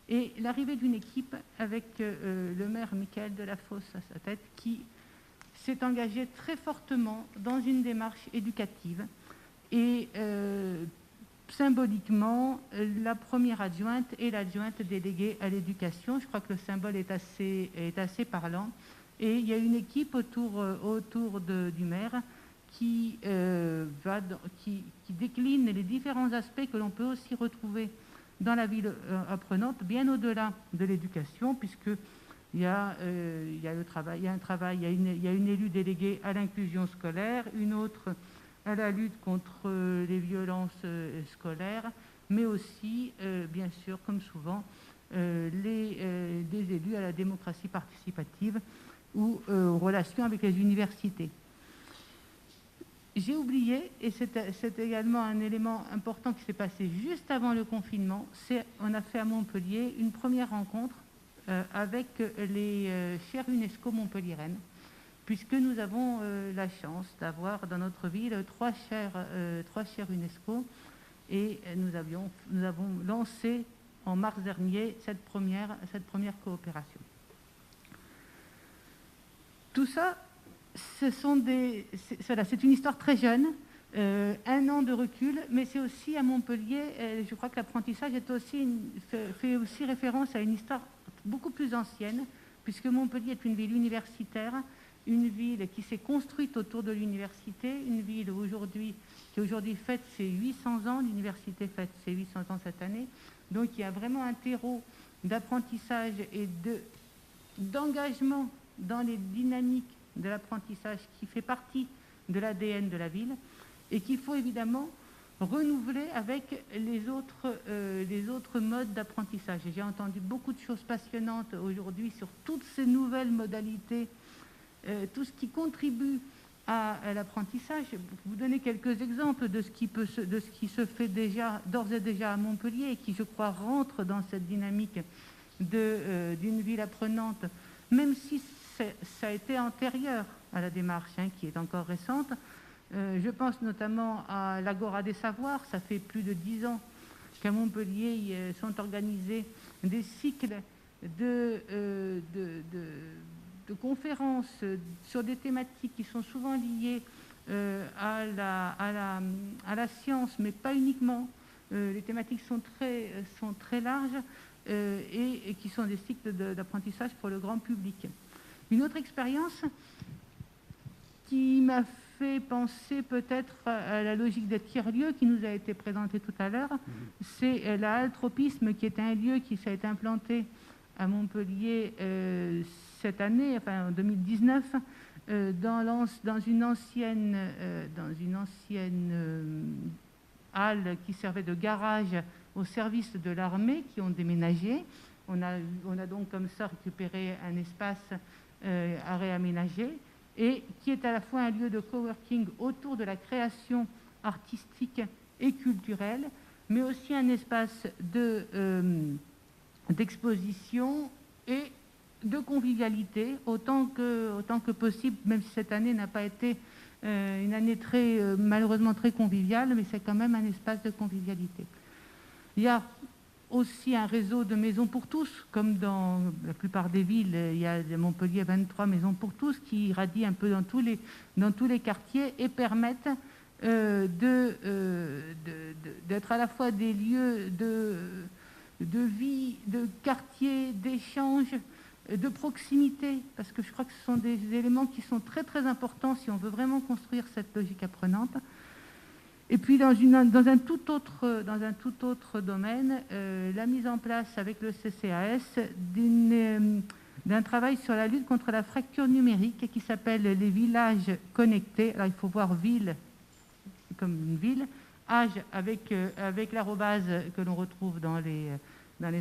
Et l'arrivée d'une équipe avec le maire Michael Delafosse à sa tête, qui s'est engagé très fortement dans une démarche éducative. Et symboliquement, la première adjointe et l'adjointe déléguée à l'éducation, je crois que le symbole est assez parlant. Et il y a une équipe autour du maire qui décline les différents aspects que l'on peut aussi retrouver dans la ville apprenante, bien au-delà de l'éducation, puisqu'il y a une élue déléguée à l'inclusion scolaire, une autre à la lutte contre les violences scolaires, mais aussi, bien sûr, comme souvent, des élus à la démocratie participative ou aux relations avec les universités. j'ai oublié, et c'est également un élément important qui s'est passé juste avant le confinement, on a fait à Montpellier une première rencontre avec les chers UNESCO montpelliéraines, puisque nous avons la chance d'avoir dans notre ville trois chers UNESCO, et nous avons lancé en mars dernier cette première coopération. Tout ça, c'est une histoire très jeune, 1 an de recul, mais c'est aussi à Montpellier, je crois que l'apprentissage fait aussi référence à une histoire beaucoup plus ancienne, puisque Montpellier est une ville universitaire, une ville qui s'est construite autour de l'université, une ville qui aujourd'hui fête ses 800 ans, l'université fête ses 800 ans cette année, donc il y a vraiment un terreau d'apprentissage et d'engagement dans les dynamiques de l'apprentissage qui fait partie de l'ADN de la ville et qu'il faut évidemment renouveler avec les autres modes d'apprentissage. J'ai entendu beaucoup de choses passionnantes aujourd'hui sur toutes ces nouvelles modalités, tout ce qui contribue à l'apprentissage. Je vais vous donner quelques exemples de ce qui se fait d'ores et déjà à Montpellier et qui, je crois, rentre dans cette dynamique d'une ville apprenante, même si ça a été antérieur à la démarche, qui est encore récente. Je pense notamment à l'Agora des Savoirs. Ça fait plus de 10 ans qu'à Montpellier sont organisés des cycles de conférences sur des thématiques qui sont souvent liées à la science, mais pas uniquement. Les thématiques sont très larges et qui sont des cycles d'apprentissage pour le grand public. Une autre expérience qui m'a fait penser peut-être à la logique des tiers-lieux qui nous a été présentée tout à l'heure, c'est la halle Tropisme, qui est un lieu qui s'est implanté à Montpellier cette année, enfin en 2019, dans une ancienne halle qui servait de garage au service de l'armée qui ont déménagé. On a donc comme ça récupéré un espace à réaménager et qui est à la fois un lieu de coworking autour de la création artistique et culturelle, mais aussi un espace d'exposition et de convivialité autant que possible, même si cette année n'a pas été une année malheureusement très conviviale, mais c'est quand même un espace de convivialité. Il y a aussi un réseau de maisons pour tous, comme dans la plupart des villes. Il y a à Montpellier 23 maisons pour tous qui irradient un peu dans tous les quartiers et permettent d'être à la fois des lieux de vie, de quartier, d'échange, de proximité, parce que je crois que ce sont des éléments qui sont très très importants si on veut vraiment construire cette logique apprenante. Et puis dans un tout autre domaine, la mise en place avec le CCAS d'un travail sur la lutte contre la fracture numérique qui s'appelle les villages connectés. Alors il faut voir ville comme une ville, âge avec l'arrobase que l'on retrouve dans les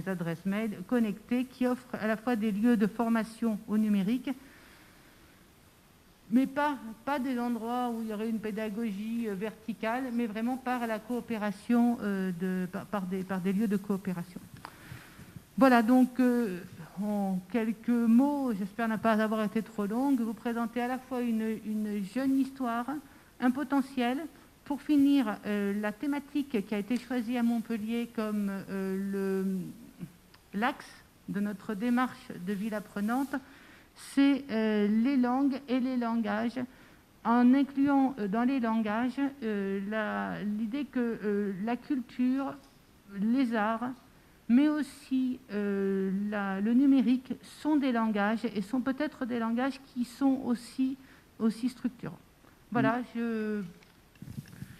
adresses mail, connectés, qui offrent à la fois des lieux de formation au numérique, mais pas des endroits où il y aurait une pédagogie verticale, mais vraiment par la coopération, par des lieux de coopération. Voilà, donc en quelques mots, j'espère ne pas avoir été trop longue, vous présenter à la fois une jeune histoire, un potentiel. Pour finir, la thématique qui a été choisie à Montpellier comme l'axe de notre démarche de ville apprenante, c'est les langues et les langages, en incluant dans les langages l'idée que la culture, les arts, mais aussi le numérique sont des langages et sont peut-être des langages qui sont aussi structurants. Voilà,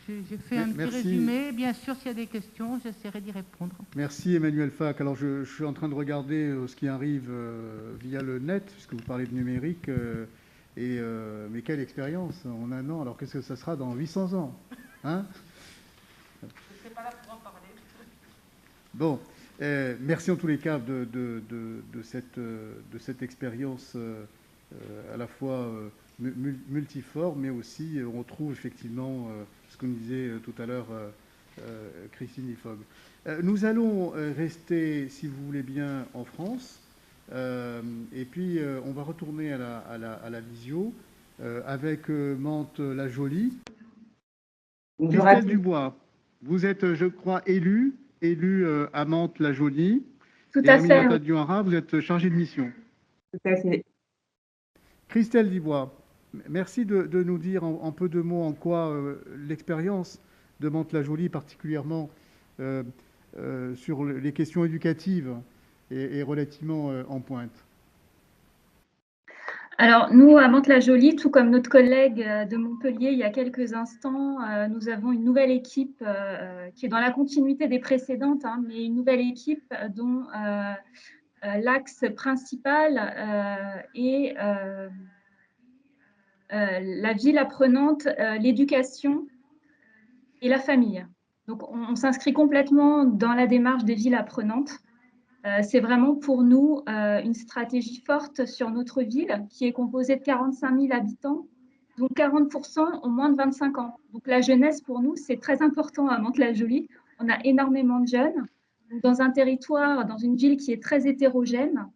j'ai fait un petit résumé. Bien sûr, s'il y a des questions, j'essaierai d'y répondre. Merci Emmanuel Fac. Alors, je suis en train de regarder ce qui arrive via le net, puisque vous parlez de numérique. Mais quelle expérience en 1 an. Alors, qu'est-ce que ça sera dans 800 ans, hein? Je ne serai pas là pour en parler. Bon, merci en tous les cas de cette expérience à la fois multiforme, mais aussi on trouve effectivement ce que nous disait tout à l'heure Christine Ifog. Nous allons rester, si vous voulez bien, en France, et puis on va retourner à la visio avec Mantes-la-Jolie. Christelle Dubois, vous êtes, je crois, élue à Mantes-la-Jolie. Tout et à fait. Aminata Diouara, vous êtes chargée de mission. Tout à fait. Christelle Dubois, merci de nous dire en peu de mots en quoi l'expérience de Mantes-la-Jolie, particulièrement sur les questions éducatives, est relativement en pointe. Alors, nous, à Mantes-la-Jolie, tout comme notre collègue de Montpellier il y a quelques instants, nous avons une nouvelle équipe qui est dans la continuité des précédentes, mais une nouvelle équipe dont l'axe principal est la ville apprenante, l'éducation et la famille. Donc, on s'inscrit complètement dans la démarche des villes apprenantes. C'est vraiment pour nous une stratégie forte sur notre ville qui est composée de 45 000 habitants, dont 40% ont moins de 25 ans. Donc la jeunesse, pour nous, c'est très important à Mantes-la-Jolie. On a énormément de jeunes. Donc, dans un territoire, dans une ville qui est très hétérogène,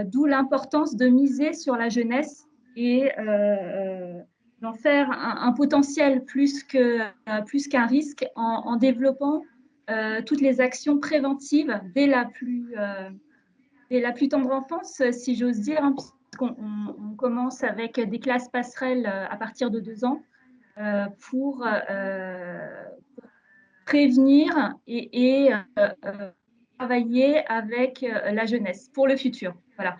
d'où l'importance de miser sur la jeunesse et d'en faire un potentiel plus qu'un risque en développant toutes les actions préventives dès la plus tendre enfance, si j'ose dire, puisqu'on commence avec des classes passerelles à partir de 2 ans pour prévenir et travailler avec la jeunesse pour le futur. Voilà.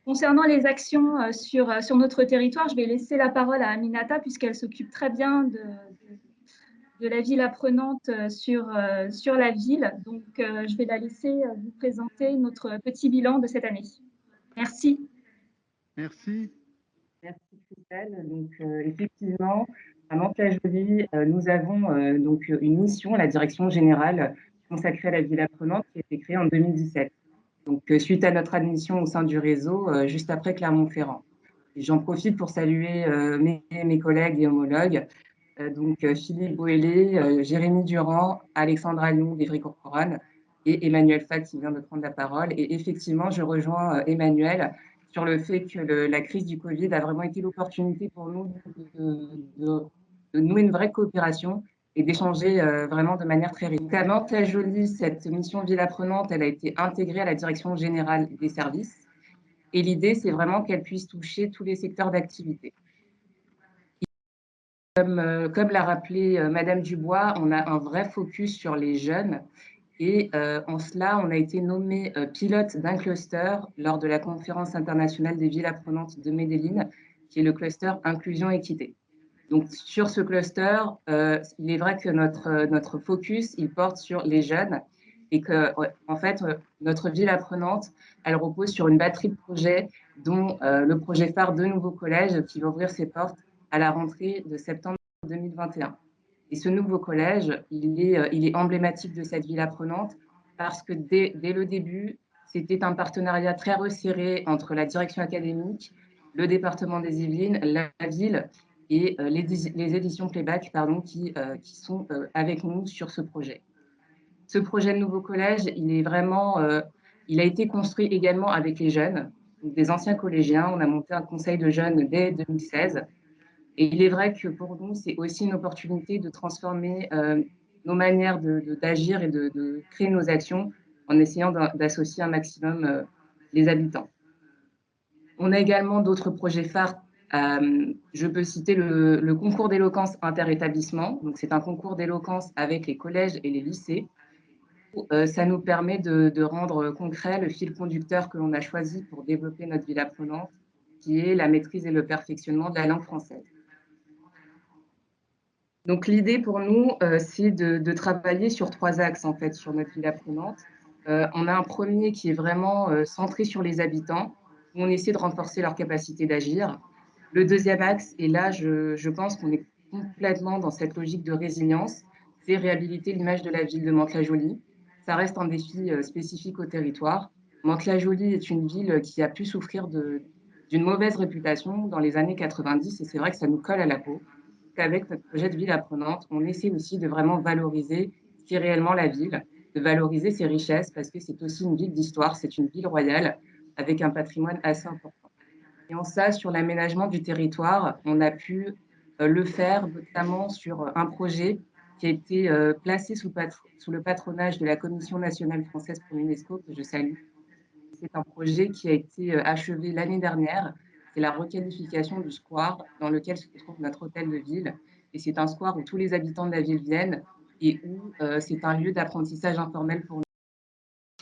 Concernant les actions sur notre territoire, je vais laisser la parole à Aminata puisqu'elle s'occupe très bien de la ville apprenante sur la ville. Donc, je vais la laisser vous présenter notre petit bilan de cette année. Merci. Merci. Merci Christelle. Donc, effectivement, à Mantes-la-Jolie, nous avons donc une mission, la direction générale consacrée à la ville apprenante, qui a été créée en 2017. Donc, suite à notre admission au sein du réseau, juste après Clermont-Ferrand. J'en profite pour saluer mes collègues et homologues, donc Philippe Boélé, Jérémy Durand, Alexandra Lyon d'Evry-Courcouronnes et Emmanuel Fac qui vient de prendre la parole. Et effectivement, je rejoins Emmanuel sur le fait que la crise du Covid a vraiment été l'opportunité pour nous de nouer une vraie coopération et d'échanger vraiment de manière très riche. À Mantes-la-Jolie, cette mission ville apprenante, elle a été intégrée à la direction générale des services. Et l'idée, c'est vraiment qu'elle puisse toucher tous les secteurs d'activité. Comme l'a rappelé Madame Dubois, on a un vrai focus sur les jeunes. Et en cela, on a été nommé pilote d'un cluster lors de la conférence internationale des villes apprenantes de Medellín, qui est le cluster Inclusion-Équité. Donc, sur ce cluster, il est vrai que notre focus, il porte sur les jeunes et que, en fait, notre ville apprenante, elle repose sur une batterie de projets, dont le projet phare de Nouveau Collège qui va ouvrir ses portes à la rentrée de septembre 2021. Et ce nouveau collège, il est emblématique de cette ville apprenante parce que dès le début, c'était un partenariat très resserré entre la direction académique, le département des Yvelines, la ville et les éditions Playback qui sont avec nous sur ce projet. Ce projet de nouveau collège, il a été construit également avec les jeunes, donc des anciens collégiens. On a monté un conseil de jeunes dès 2016. Et il est vrai que pour nous, c'est aussi une opportunité de transformer nos manières d'agir et de créer nos actions en essayant d'associer un maximum les habitants. On a également d'autres projets phares. Je peux citer le concours d'éloquence interétablissement. Donc, c'est un concours d'éloquence avec les collèges et les lycées. Ça nous permet de rendre concret le fil conducteur que l'on a choisi pour développer notre ville apprenante, qui est la maîtrise et le perfectionnement de la langue française. Donc, l'idée pour nous, c'est de travailler sur 3 axes, en fait, sur notre ville apprenante. On a un premier qui est vraiment centré sur les habitants, où on essaie de renforcer leur capacité d'agir. Le deuxième axe, et là, je pense qu'on est complètement dans cette logique de résilience, c'est réhabiliter l'image de la ville de Mantes-la-Jolie. Ça reste un défi spécifique au territoire. Mantes-la-Jolie est une ville qui a pu souffrir d'une mauvaise réputation dans les années 90 et c'est vrai que ça nous colle à la peau. Qu'avec notre projet de ville apprenante, on essaie aussi de vraiment valoriser ce qu'est réellement la ville, de valoriser ses richesses parce que c'est aussi une ville d'histoire, c'est une ville royale avec un patrimoine assez important. Et en ça, sur l'aménagement du territoire, on a pu le faire notamment sur un projet qui a été placé sous le patronage de la Commission nationale française pour l'UNESCO, que je salue. C'est un projet qui a été achevé l'année dernière. C'est la requalification du square dans lequel se trouve notre hôtel de ville. Et c'est un square où tous les habitants de la ville viennent et où c'est un lieu d'apprentissage informel pour nous.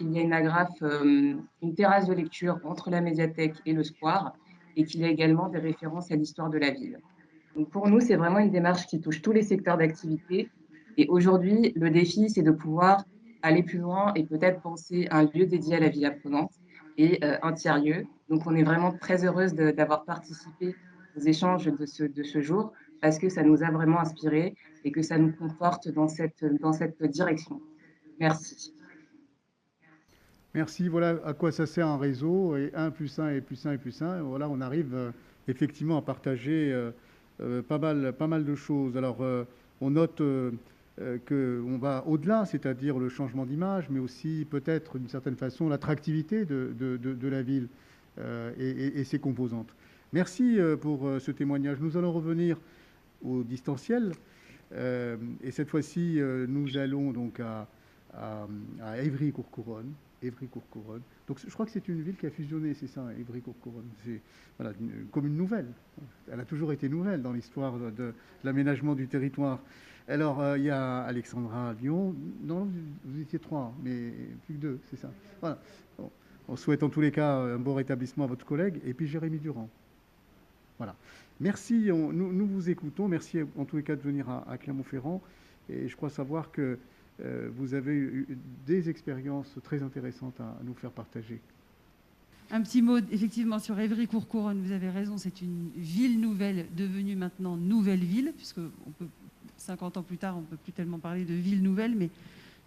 Il y a une agrafe, une terrasse de lecture entre la médiathèque et le square et qu'il y a également des références à l'histoire de la ville. Donc pour nous, c'est vraiment une démarche qui touche tous les secteurs d'activité. Et aujourd'hui, le défi, c'est de pouvoir aller plus loin et peut-être penser un lieu dédié à la ville apprenante et un tiers-lieu. Donc on est vraiment très heureuse d'avoir participé aux échanges de ce jour parce que ça nous a vraiment inspirés et que ça nous conforte dans cette direction. Merci. Merci, voilà à quoi ça sert un réseau, et 1 plus 1 et plus 1 et plus 1. Voilà, on arrive effectivement à partager pas mal de choses. Alors, on note qu'on va au-delà, c'est-à-dire le changement d'image, mais aussi peut-être d'une certaine façon l'attractivité de la ville et ses composantes. Merci pour ce témoignage. Nous allons revenir au distanciel et cette fois-ci, nous allons donc à Évry-Courcouronne. Évry-Courcouronne. Donc je crois que c'est une ville qui a fusionné, c'est ça, Évry-Courcouronne. C'est voilà, une commune nouvelle. Elle a toujours été nouvelle dans l'histoire de l'aménagement du territoire. Alors, il y a Alexandra à Lyon. Non, vous étiez 3, mais plus que 2, c'est ça. Voilà. Bon. On souhaite en tous les cas un bon rétablissement à votre collègue. Et puis Jérémy Durand. Voilà. Merci, nous vous écoutons. Merci en tous les cas de venir à Clermont-Ferrand. Et je crois savoir que vous avez eu des expériences très intéressantes à nous faire partager. Un petit mot effectivement sur Évry-Courcouronne, vous avez raison, c'est une ville nouvelle devenue maintenant nouvelle ville, puisque 50 ans plus tard, on ne peut plus tellement parler de ville nouvelle, mais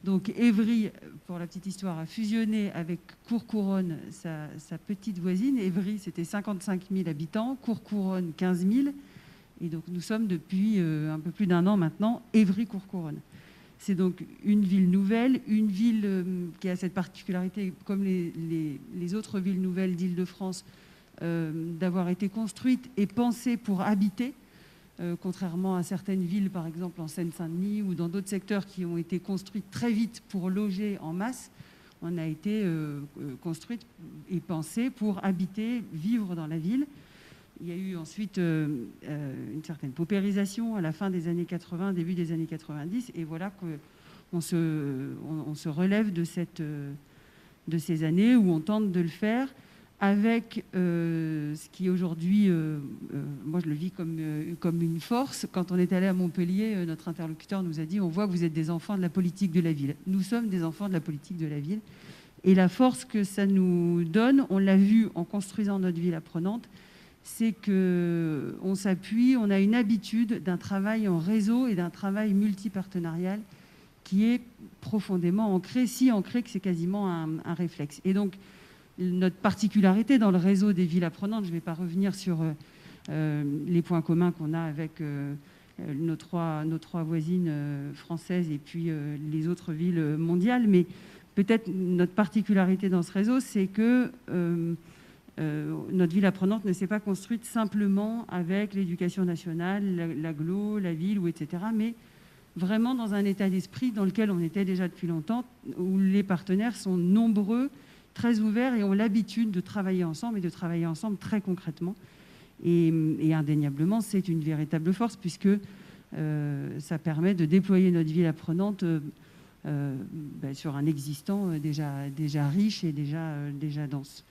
donc Évry, pour la petite histoire, a fusionné avec Courcouronne, sa petite voisine. Évry, c'était 55 000 habitants, Courcouronne, 15 000, et donc nous sommes depuis un peu plus d'1 an maintenant Évry-Courcouronne. C'est donc une ville nouvelle, une ville qui a cette particularité, comme les autres villes nouvelles d'Île-de-France, d'avoir été construite et pensée pour habiter, contrairement à certaines villes, par exemple en Seine-Saint-Denis ou dans d'autres secteurs qui ont été construites très vite pour loger en masse. On a été construite et pensée pour habiter, vivre dans la ville. Il y a eu ensuite une certaine paupérisation à la fin des années 80, début des années 90, et voilà qu'on se relève de ces années où on tente de le faire avec ce qui aujourd'hui, moi je le vis comme une force. Quand on est allé à Montpellier, notre interlocuteur nous a dit « On voit que vous êtes des enfants de la politique de la ville ». Nous sommes des enfants de la politique de la ville. Et la force que ça nous donne, on l'a vu en construisant notre ville apprenante, c'est qu'on s'appuie, on a une habitude d'un travail en réseau et d'un travail multipartenarial qui est profondément ancré, si ancré que c'est quasiment un réflexe. Et donc, notre particularité dans le réseau des villes apprenantes, je ne vais pas revenir sur les points communs qu'on a avec nos trois voisines françaises et puis les autres villes mondiales, mais peut-être notre particularité dans ce réseau, c'est que notre ville apprenante ne s'est pas construite simplement avec l'éducation nationale, l'agglo, la ville, ou etc., mais vraiment dans un état d'esprit dans lequel on était déjà depuis longtemps, où les partenaires sont nombreux, très ouverts et ont l'habitude de travailler ensemble et de travailler ensemble très concrètement. Et indéniablement, c'est une véritable force puisque ça permet de déployer notre ville apprenante sur un existant déjà riche et déjà dense.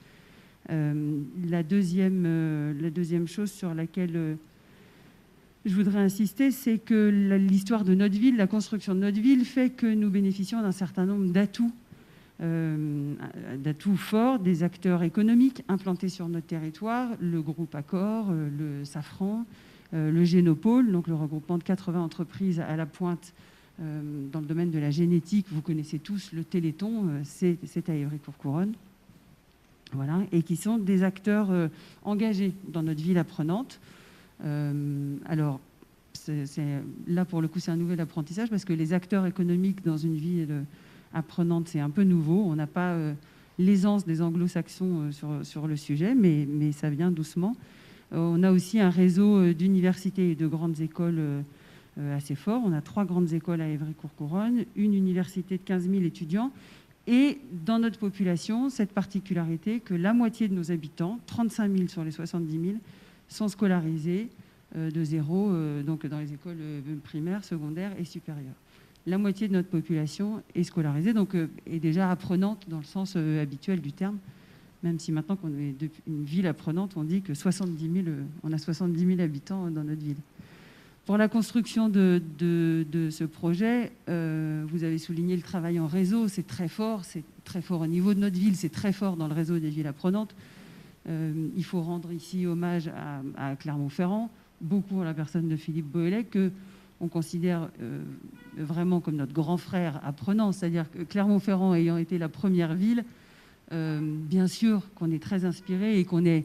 La deuxième chose sur laquelle je voudrais insister, c'est que l'histoire de notre ville, la construction de notre ville fait que nous bénéficions d'un certain nombre d'atouts forts, des acteurs économiques implantés sur notre territoire, le groupe Accor, le Safran, le Génopôle, donc le regroupement de 80 entreprises à la pointe dans le domaine de la génétique. Vous connaissez tous le Téléthon, c'est à Évry-Courcouronne. Voilà, et qui sont des acteurs engagés dans notre ville apprenante. Alors, là, pour le coup, c'est un nouvel apprentissage parce que les acteurs économiques dans une ville apprenante, c'est un peu nouveau. On n'a pas l'aisance des anglo-saxons sur le sujet, mais ça vient doucement. On a aussi un réseau d'universités et de grandes écoles assez fort. On a 3 grandes écoles à Évry-Courcouronnes, une université de 15 000 étudiants. Et dans notre population, cette particularité que la moitié de nos habitants, 35 000 sur les 70 000, sont scolarisés de zéro, donc dans les écoles primaires, secondaires et supérieures. La moitié de notre population est scolarisée, donc est déjà apprenante dans le sens habituel du terme, même si maintenant qu'on est une ville apprenante, on dit que on a 70 000 habitants dans notre ville. Pour la construction de ce projet, vous avez souligné le travail en réseau, c'est très fort au niveau de notre ville, c'est très fort dans le réseau des villes apprenantes. Il faut rendre ici hommage à Clermont-Ferrand, beaucoup à la personne de Philippe Boëllet, qu'on considère vraiment comme notre grand frère apprenant, c'est-à-dire que Clermont-Ferrand ayant été la première ville, bien sûr qu'on est très inspiré et qu'on est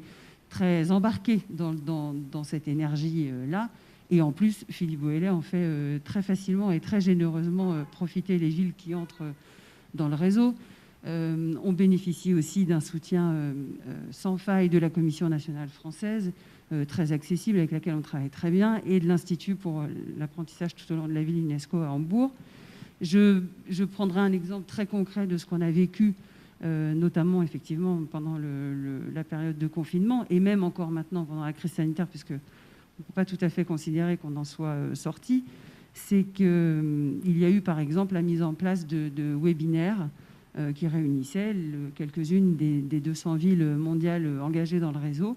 très embarqué dans cette énergie-là. Et en plus, Philippe Boëllet en fait très facilement et très généreusement profiter les villes qui entrent dans le réseau. On bénéficie aussi d'un soutien sans faille de la Commission nationale française, très accessible, avec laquelle on travaille très bien, et de l'Institut pour l'apprentissage tout au long de la ville UNESCO à Hambourg. Je prendrai un exemple très concret de ce qu'on a vécu, notamment effectivement pendant la période de confinement, et même encore maintenant pendant la crise sanitaire, puisque on ne peut pas tout à fait considérer qu'on en soit sorti. C'est qu'il y a eu par exemple la mise en place de webinaires qui réunissaient quelques-unes des 200 villes mondiales engagées dans le réseau.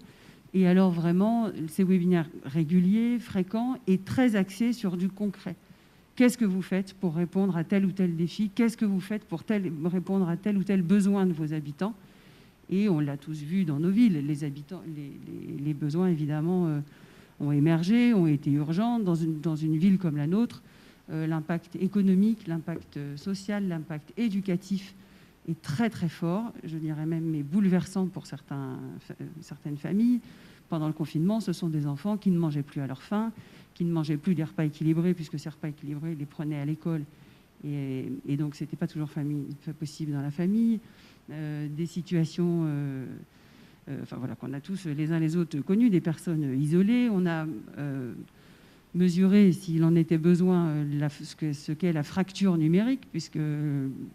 Et alors vraiment, ces webinaires réguliers, fréquents et très axés sur du concret. Qu'est-ce que vous faites pour répondre à tel ou tel défi? Qu'est-ce que vous faites pour répondre à tel ou tel besoin de vos habitants? Et on l'a tous vu dans nos villes. Les besoins, évidemment, ont émergé, ont été urgents. Dans une ville comme la nôtre, l'impact économique, l'impact social, l'impact éducatif est très très fort, je dirais même mais bouleversant pour certaines familles. Pendant le confinement, ce sont des enfants qui ne mangeaient plus à leur faim, qui ne mangeaient plus des repas équilibrés, puisque ces repas équilibrés, ils les prenaient à l'école. Et donc, ce n'était pas toujours possible dans la famille. Des situations... enfin voilà, qu'on a tous les uns les autres connus, des personnes isolées. On a mesuré, s'il en était besoin, ce qu'est la fracture numérique, puisque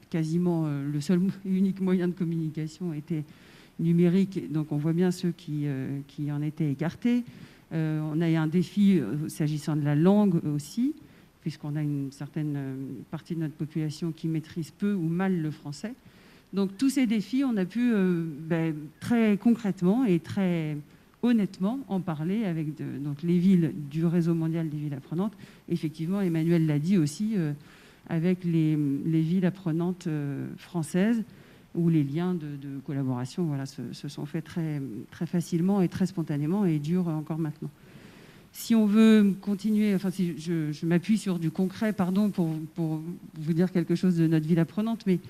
quasiment le seul et unique moyen de communication était numérique. Donc on voit bien ceux qui en étaient écartés. On a un défi s'agissant de la langue aussi, puisqu'on a une certaine partie de notre population qui maîtrise peu ou mal le français. Donc tous ces défis, on a pu très concrètement et très honnêtement en parler avec donc les villes du réseau mondial des villes apprenantes. Effectivement, Emmanuel l'a dit aussi, avec les villes apprenantes françaises, où les liens de collaboration se sont faits très, très facilement et très spontanément et durent encore maintenant. Si on veut continuer, enfin si je m'appuie sur du concret, pardon, pour vous dire quelque chose de notre ville apprenante, mais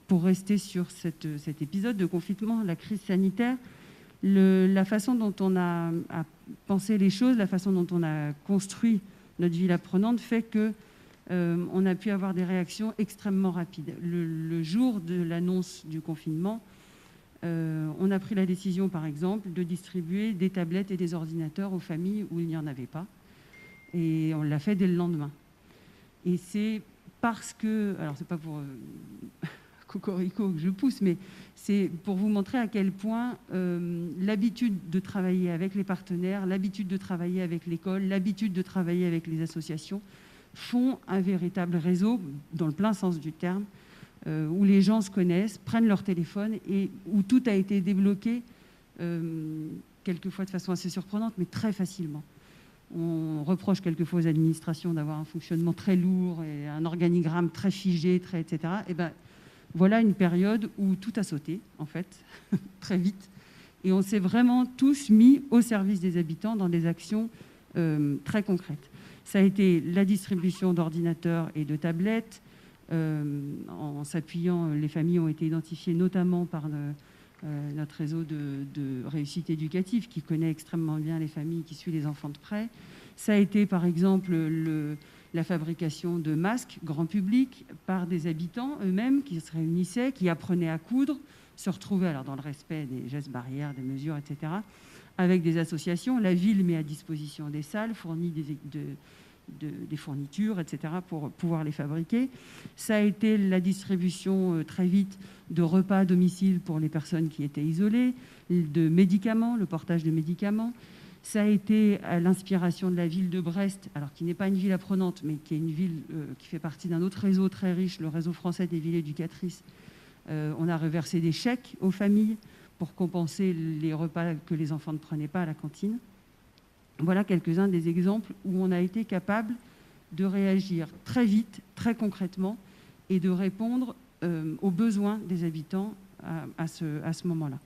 pour rester sur cet épisode de confinement, la crise sanitaire, la façon dont on a pensé les choses, la façon dont on a construit notre ville apprenante fait que on a pu avoir des réactions extrêmement rapides. Le jour de l'annonce du confinement, on a pris la décision, par exemple, de distribuer des tablettes et des ordinateurs aux familles où il n'y en avait pas. Et on l'a fait dès le lendemain. Et c'est parce que, alors c'est pas pour cocorico que je pousse, mais c'est pour vous montrer à quel point l'habitude de travailler avec les partenaires, l'habitude de travailler avec l'école, l'habitude de travailler avec les associations font un véritable réseau, dans le plein sens du terme, où les gens se connaissent, prennent leur téléphone et où tout a été débloqué, quelquefois de façon assez surprenante, mais très facilement. On reproche quelquefois aux administrations d'avoir un fonctionnement très lourd et un organigramme très figé, etc. Et ben, voilà une période où tout a sauté, en fait, très vite. Et on s'est vraiment tous mis au service des habitants dans des actions très concrètes. Ça a été la distribution d'ordinateurs et de tablettes, en s'appuyant, les familles ont été identifiées notamment par notre réseau de réussite éducative qui connaît extrêmement bien les familles, qui suit les enfants de près. Ça a été par exemple la fabrication de masques grand public par des habitants eux-mêmes qui se réunissaient, qui apprenaient à coudre, se retrouvaient alors dans le respect des gestes barrières, des mesures, etc., avec des associations. La ville met à disposition des salles, fournit des fournitures, etc., pour pouvoir les fabriquer. Ça a été la distribution très vite de repas à domicile pour les personnes qui étaient isolées, de médicaments, le portage de médicaments. Ça a été à l'inspiration de la ville de Brest, alors qui n'est pas une ville apprenante, mais qui est une ville qui fait partie d'un autre réseau très riche, le réseau français des villes éducatrices. On a reversé des chèques aux familles pour compenser les repas que les enfants ne prenaient pas à la cantine. Voilà quelques-uns des exemples où on a été capable de réagir très vite, très concrètement, et de répondre aux besoins des habitants à ce moment-là.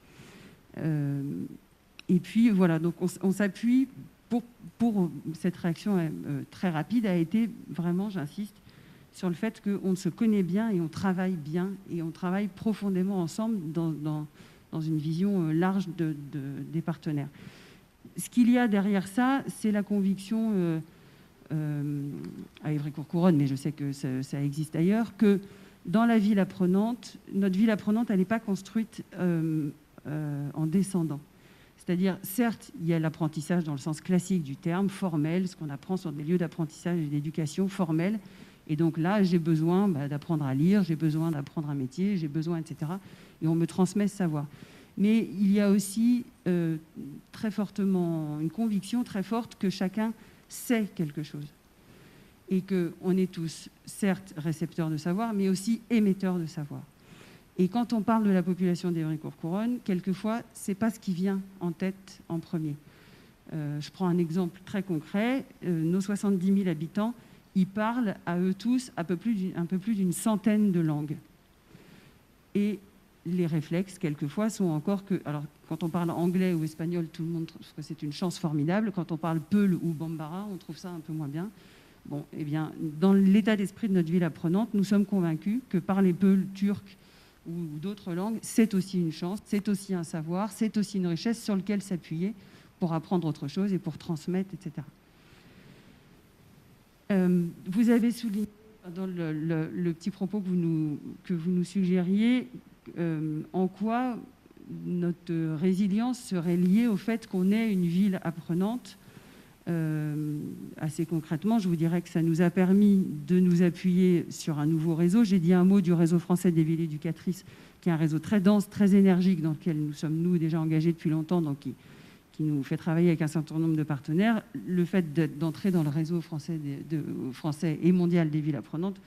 Et puis voilà, donc on s'appuie pour cette réaction très rapide a été vraiment, j'insiste, sur le fait qu'on se connaît bien et on travaille bien et on travaille profondément ensemble dans une vision large des partenaires. Ce qu'il y a derrière ça, c'est la conviction à Évry-Courcouronnes, mais je sais que ça existe ailleurs, que dans la ville apprenante, notre ville apprenante, elle n'est pas construite en descendant. C'est-à-dire, certes, il y a l'apprentissage dans le sens classique du terme, formel, ce qu'on apprend sur des lieux d'apprentissage et d'éducation formelle. Et donc là, j'ai besoin d'apprendre à lire, j'ai besoin d'apprendre un métier, j'ai besoin, etc. Et on me transmet ce savoir. Mais il y a aussi très fortement une conviction très forte que chacun sait quelque chose. Et qu'on est tous, certes, récepteurs de savoir, mais aussi émetteurs de savoir. Et quand on parle de la population d'Évry-Courcouronnes, quelquefois, ce n'est pas ce qui vient en tête en premier. Je prends un exemple très concret. Nos 70 000 habitants, ils parlent à eux tous un peu plus d'une centaine de langues. Et les réflexes, quelquefois, sont encore que... Alors, quand on parle anglais ou espagnol, tout le monde trouve que c'est une chance formidable. Quand on parle Peul ou Bambara, on trouve ça un peu moins bien. Bon, eh bien, dans l'état d'esprit de notre ville apprenante, nous sommes convaincus que parler Peul, turc ou d'autres langues, c'est aussi une chance, c'est aussi un savoir, c'est aussi une richesse sur laquelle s'appuyer pour apprendre autre chose et pour transmettre, etc. Vous avez souligné dans le petit propos que vous nous suggériez en quoi notre résilience serait liée au fait qu'on ait une ville apprenante. Assez concrètement, je vous dirais que ça nous a permis de nous appuyer sur un nouveau réseau. J'ai dit un mot du réseau français des villes éducatrices, qui est un réseau très dense, très énergique, dans lequel nous sommes, déjà engagés depuis longtemps, donc qui nous fait travailler avec un certain nombre de partenaires. Le fait d'entrer dans le réseau français et mondial des villes apprenantes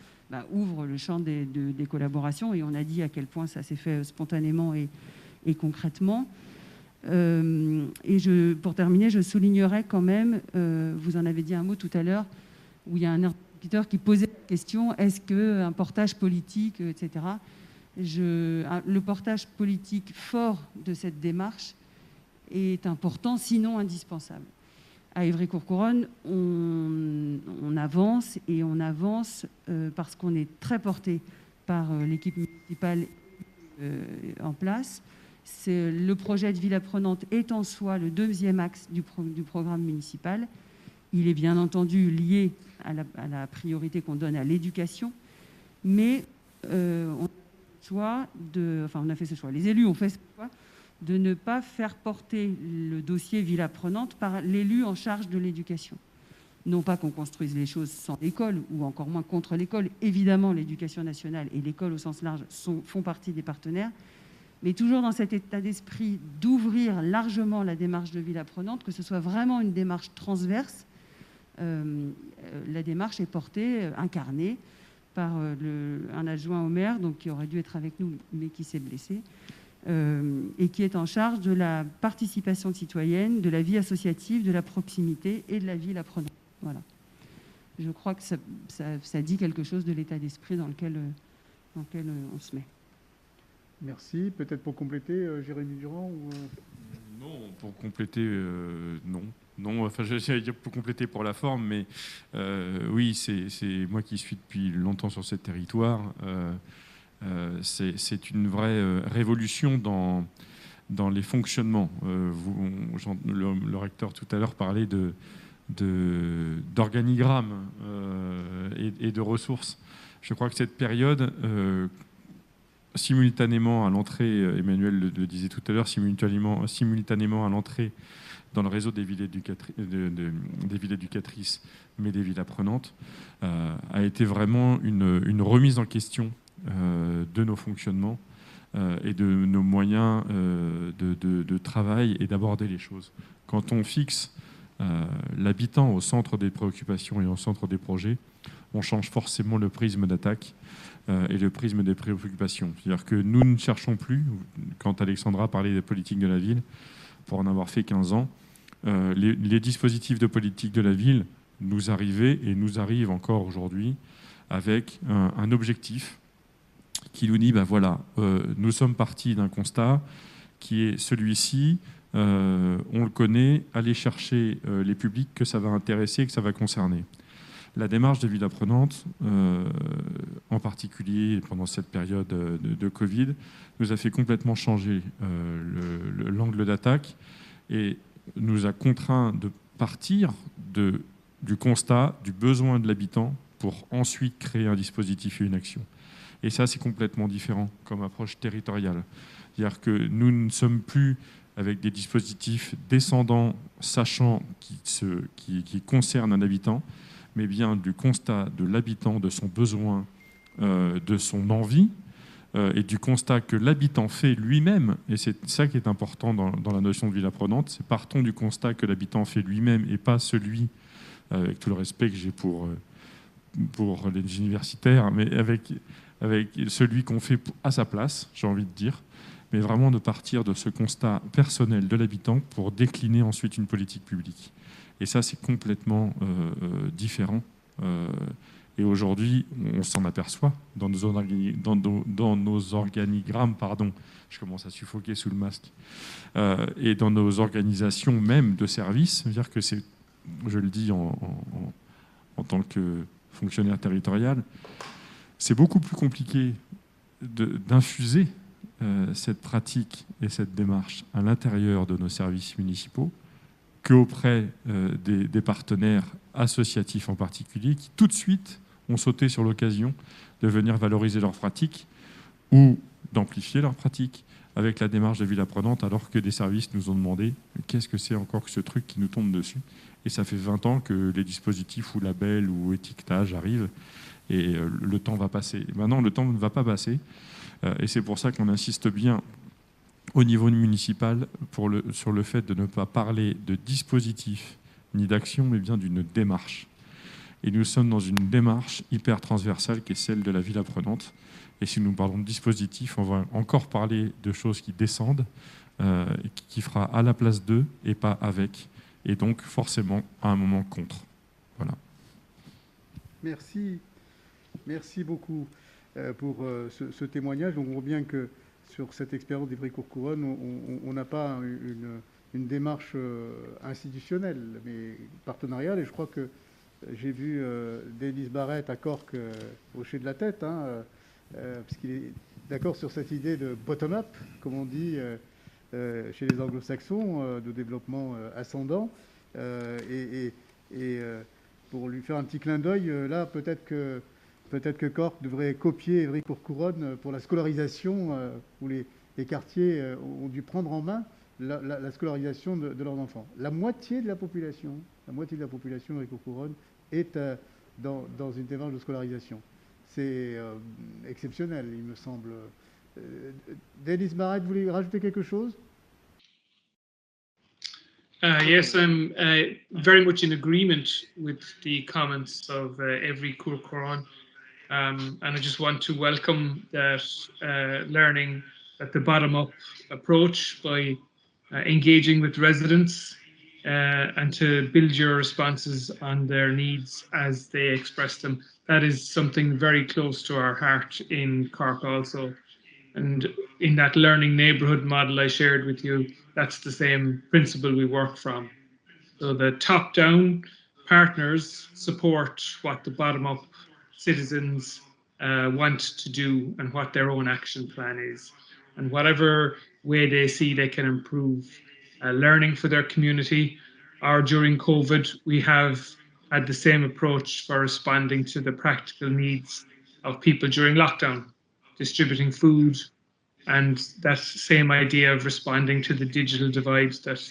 ouvre le champ des collaborations, et on a dit à quel point ça s'est fait spontanément et concrètement. Et pour terminer, je soulignerai quand même, vous en avez dit un mot tout à l'heure, où il y a un interlocuteur qui posait la question, est-ce qu'un portage politique, etc. Le portage politique fort de cette démarche est important, sinon indispensable. À Évry-Courcouronnes, on avance, et on avance parce qu'on est très porté par l'équipe municipale en place. Le projet de ville apprenante est en soi le deuxième axe du programme municipal. Il est bien entendu lié à la priorité qu'on donne à l'éducation, mais on a fait ce choix. Les élus ont fait ce choix de ne pas faire porter le dossier ville apprenante par l'élu en charge de l'éducation. Non pas qu'on construise les choses sans l'école, ou encore moins contre l'école. Évidemment, l'éducation nationale et l'école au sens large font partie des partenaires, mais toujours dans cet état d'esprit d'ouvrir largement la démarche de ville apprenante, que ce soit vraiment une démarche transverse. La démarche est portée, incarnée par un adjoint au maire, donc qui aurait dû être avec nous, mais qui s'est blessé, et qui est en charge de la participation citoyenne, de la vie associative, de la proximité et de la ville apprenante. Voilà. Je crois que ça dit quelque chose de l'état d'esprit dans lequel on se met. Merci. Peut-être pour compléter, Jérémy Durand ou... Non, pour compléter, non. Non, enfin, j'allais dire pour compléter pour la forme, mais oui, c'est moi qui suis depuis longtemps sur ce territoire. C'est une vraie révolution dans les fonctionnements. Le recteur tout à l'heure parlait d'organigramme et de ressources. Je crois que cette période, simultanément à l'entrée, Emmanuel le disait tout à l'heure, simultanément à l'entrée dans le réseau des villes éducatrices, mais des villes apprenantes, a été vraiment une remise en question de nos fonctionnements et de nos moyens de travail et d'aborder les choses. Quand on fixe l'habitant au centre des préoccupations et au centre des projets, on change forcément le prisme d'attaque et le prisme des préoccupations. C'est-à-dire que nous ne cherchons plus, quand Alexandra parlait des politiques de la ville, pour en avoir fait 15 ans, les dispositifs de politique de la ville nous arrivaient et nous arrivent encore aujourd'hui avec un objectif qui nous dit, ben voilà, nous sommes partis d'un constat qui est celui-ci, on le connaît, aller chercher les publics que ça va intéresser et que ça va concerner. La démarche de ville apprenante, en particulier pendant cette période de Covid, nous a fait complètement changer l'angle d'attaque et nous a contraint de partir du constat, du besoin de l'habitant pour ensuite créer un dispositif et une action. Et ça, c'est complètement différent comme approche territoriale. C'est-à-dire que nous ne sommes plus avec des dispositifs descendants, sachant qui concernent un habitant, mais bien du constat de l'habitant, de son besoin, de son envie, et du constat que l'habitant fait lui-même, et c'est ça qui est important dans la notion de ville apprenante, c'est partons du constat que l'habitant fait lui-même et pas celui, avec tout le respect que j'ai pour les universitaires, mais avec celui qu'on fait à sa place, j'ai envie de dire, mais vraiment de partir de ce constat personnel de l'habitant pour décliner ensuite une politique publique. Et ça, c'est complètement différent. Et aujourd'hui, on s'en aperçoit dans nos organigrammes, pardon, je commence à suffoquer sous le masque, et dans nos organisations même de services, c'est-à-dire que c'est, je le dis en tant que fonctionnaire territorial, c'est beaucoup plus compliqué d'infuser cette pratique et cette démarche à l'intérieur de nos services municipaux qu'auprès des partenaires associatifs en particulier, qui tout de suite ont sauté sur l'occasion de venir valoriser leurs pratiques ou d'amplifier leurs pratiques avec la démarche de ville apprenante, alors que des services nous ont demandé qu'est-ce que c'est encore que ce truc qui nous tombe dessus. Et ça fait 20 ans que les dispositifs ou labels ou étiquetage arrivent et le temps va passer. Et maintenant, le temps ne va pas passer et c'est pour ça qu'on insiste bien au niveau municipal sur le fait de ne pas parler de dispositif ni d'action, mais bien d'une démarche. Et nous sommes dans une démarche hyper transversale qui est celle de la ville apprenante. Et si nous parlons de dispositif, on va encore parler de choses qui descendent, qui fera à la place d'eux et pas avec. Et donc forcément à un moment contre. Voilà. Merci beaucoup pour ce témoignage. On voit bien que sur cette expérience d'Ivry-Courcouronnes, on n'a pas une démarche institutionnelle, mais partenariale. Et je crois que j'ai vu Denis Barrett à Cork hocher de la tête, puisqu'il est d'accord sur cette idée de bottom-up, comme on dit chez les anglo-saxons, de développement ascendant. Et pour lui faire un petit clin d'œil, là, peut-être que Cork devrait copier Évry-Courcouronnes pour la scolarisation, où les quartiers ont dû prendre en main la scolarisation de leurs enfants. La moitié de la population d'Évry-Courcouronnes est dans une démarche de scolarisation. C'est exceptionnel, il me semble. Denis Barrett, vous voulez rajouter quelque chose? Yes, I'm very much in agreement with the comments of Évry-Courcouronnes. And I just want to welcome that learning at the bottom-up approach by engaging with residents and to build your responses on their needs as they express them. That is something very close to our heart in Cork also. And in that learning neighbourhood model I shared with you, that's the same principle we work from. So the top-down partners support what the bottom-up citizens want to do and what their own action plan is. And whatever way they see they can improve learning for their community, or during COVID, we have had the same approach for responding to the practical needs of people during lockdown, distributing food, and that same idea of responding to the digital divide that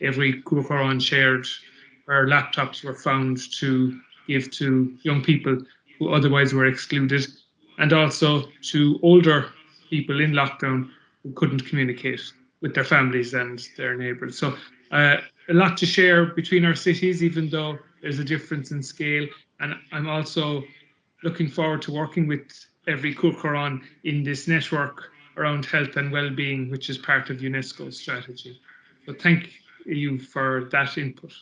every Cúr Chomhairán shared, where laptops were found to give to young people who otherwise were excluded, and also to older people in lockdown who couldn't communicate with their families and their neighbours. So a lot to share between our cities, even though there's a difference in scale. And I'm also looking forward to working with every Cúr Chomhairán in this network around health and well-being, which is part of UNESCO's strategy. So thank you for that input.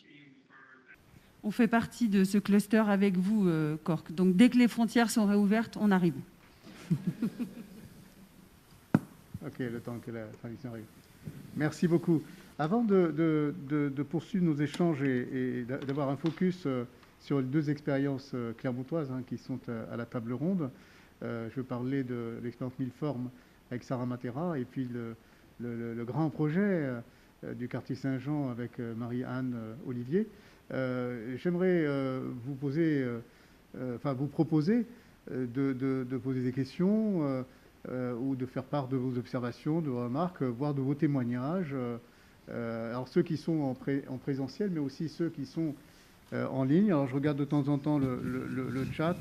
On fait partie de ce cluster avec vous, Cork. Donc dès que les frontières sont réouvertes, on arrive. Ok, le temps que la traduction arrive. Merci beaucoup. Avant de poursuivre nos échanges et d'avoir un focus sur les deux expériences clermontoises qui sont à la table ronde, je vais parler de l'expérience Milleformes avec Sarah Matera et puis le grand projet du quartier Saint-Jean avec Marie-Anne Olivier. J'aimerais vous proposer de poser des questions ou de faire part de vos observations, de vos remarques, voire de vos témoignages. Alors ceux qui sont en présentiel, mais aussi ceux qui sont en ligne. Alors je regarde de temps en temps le chat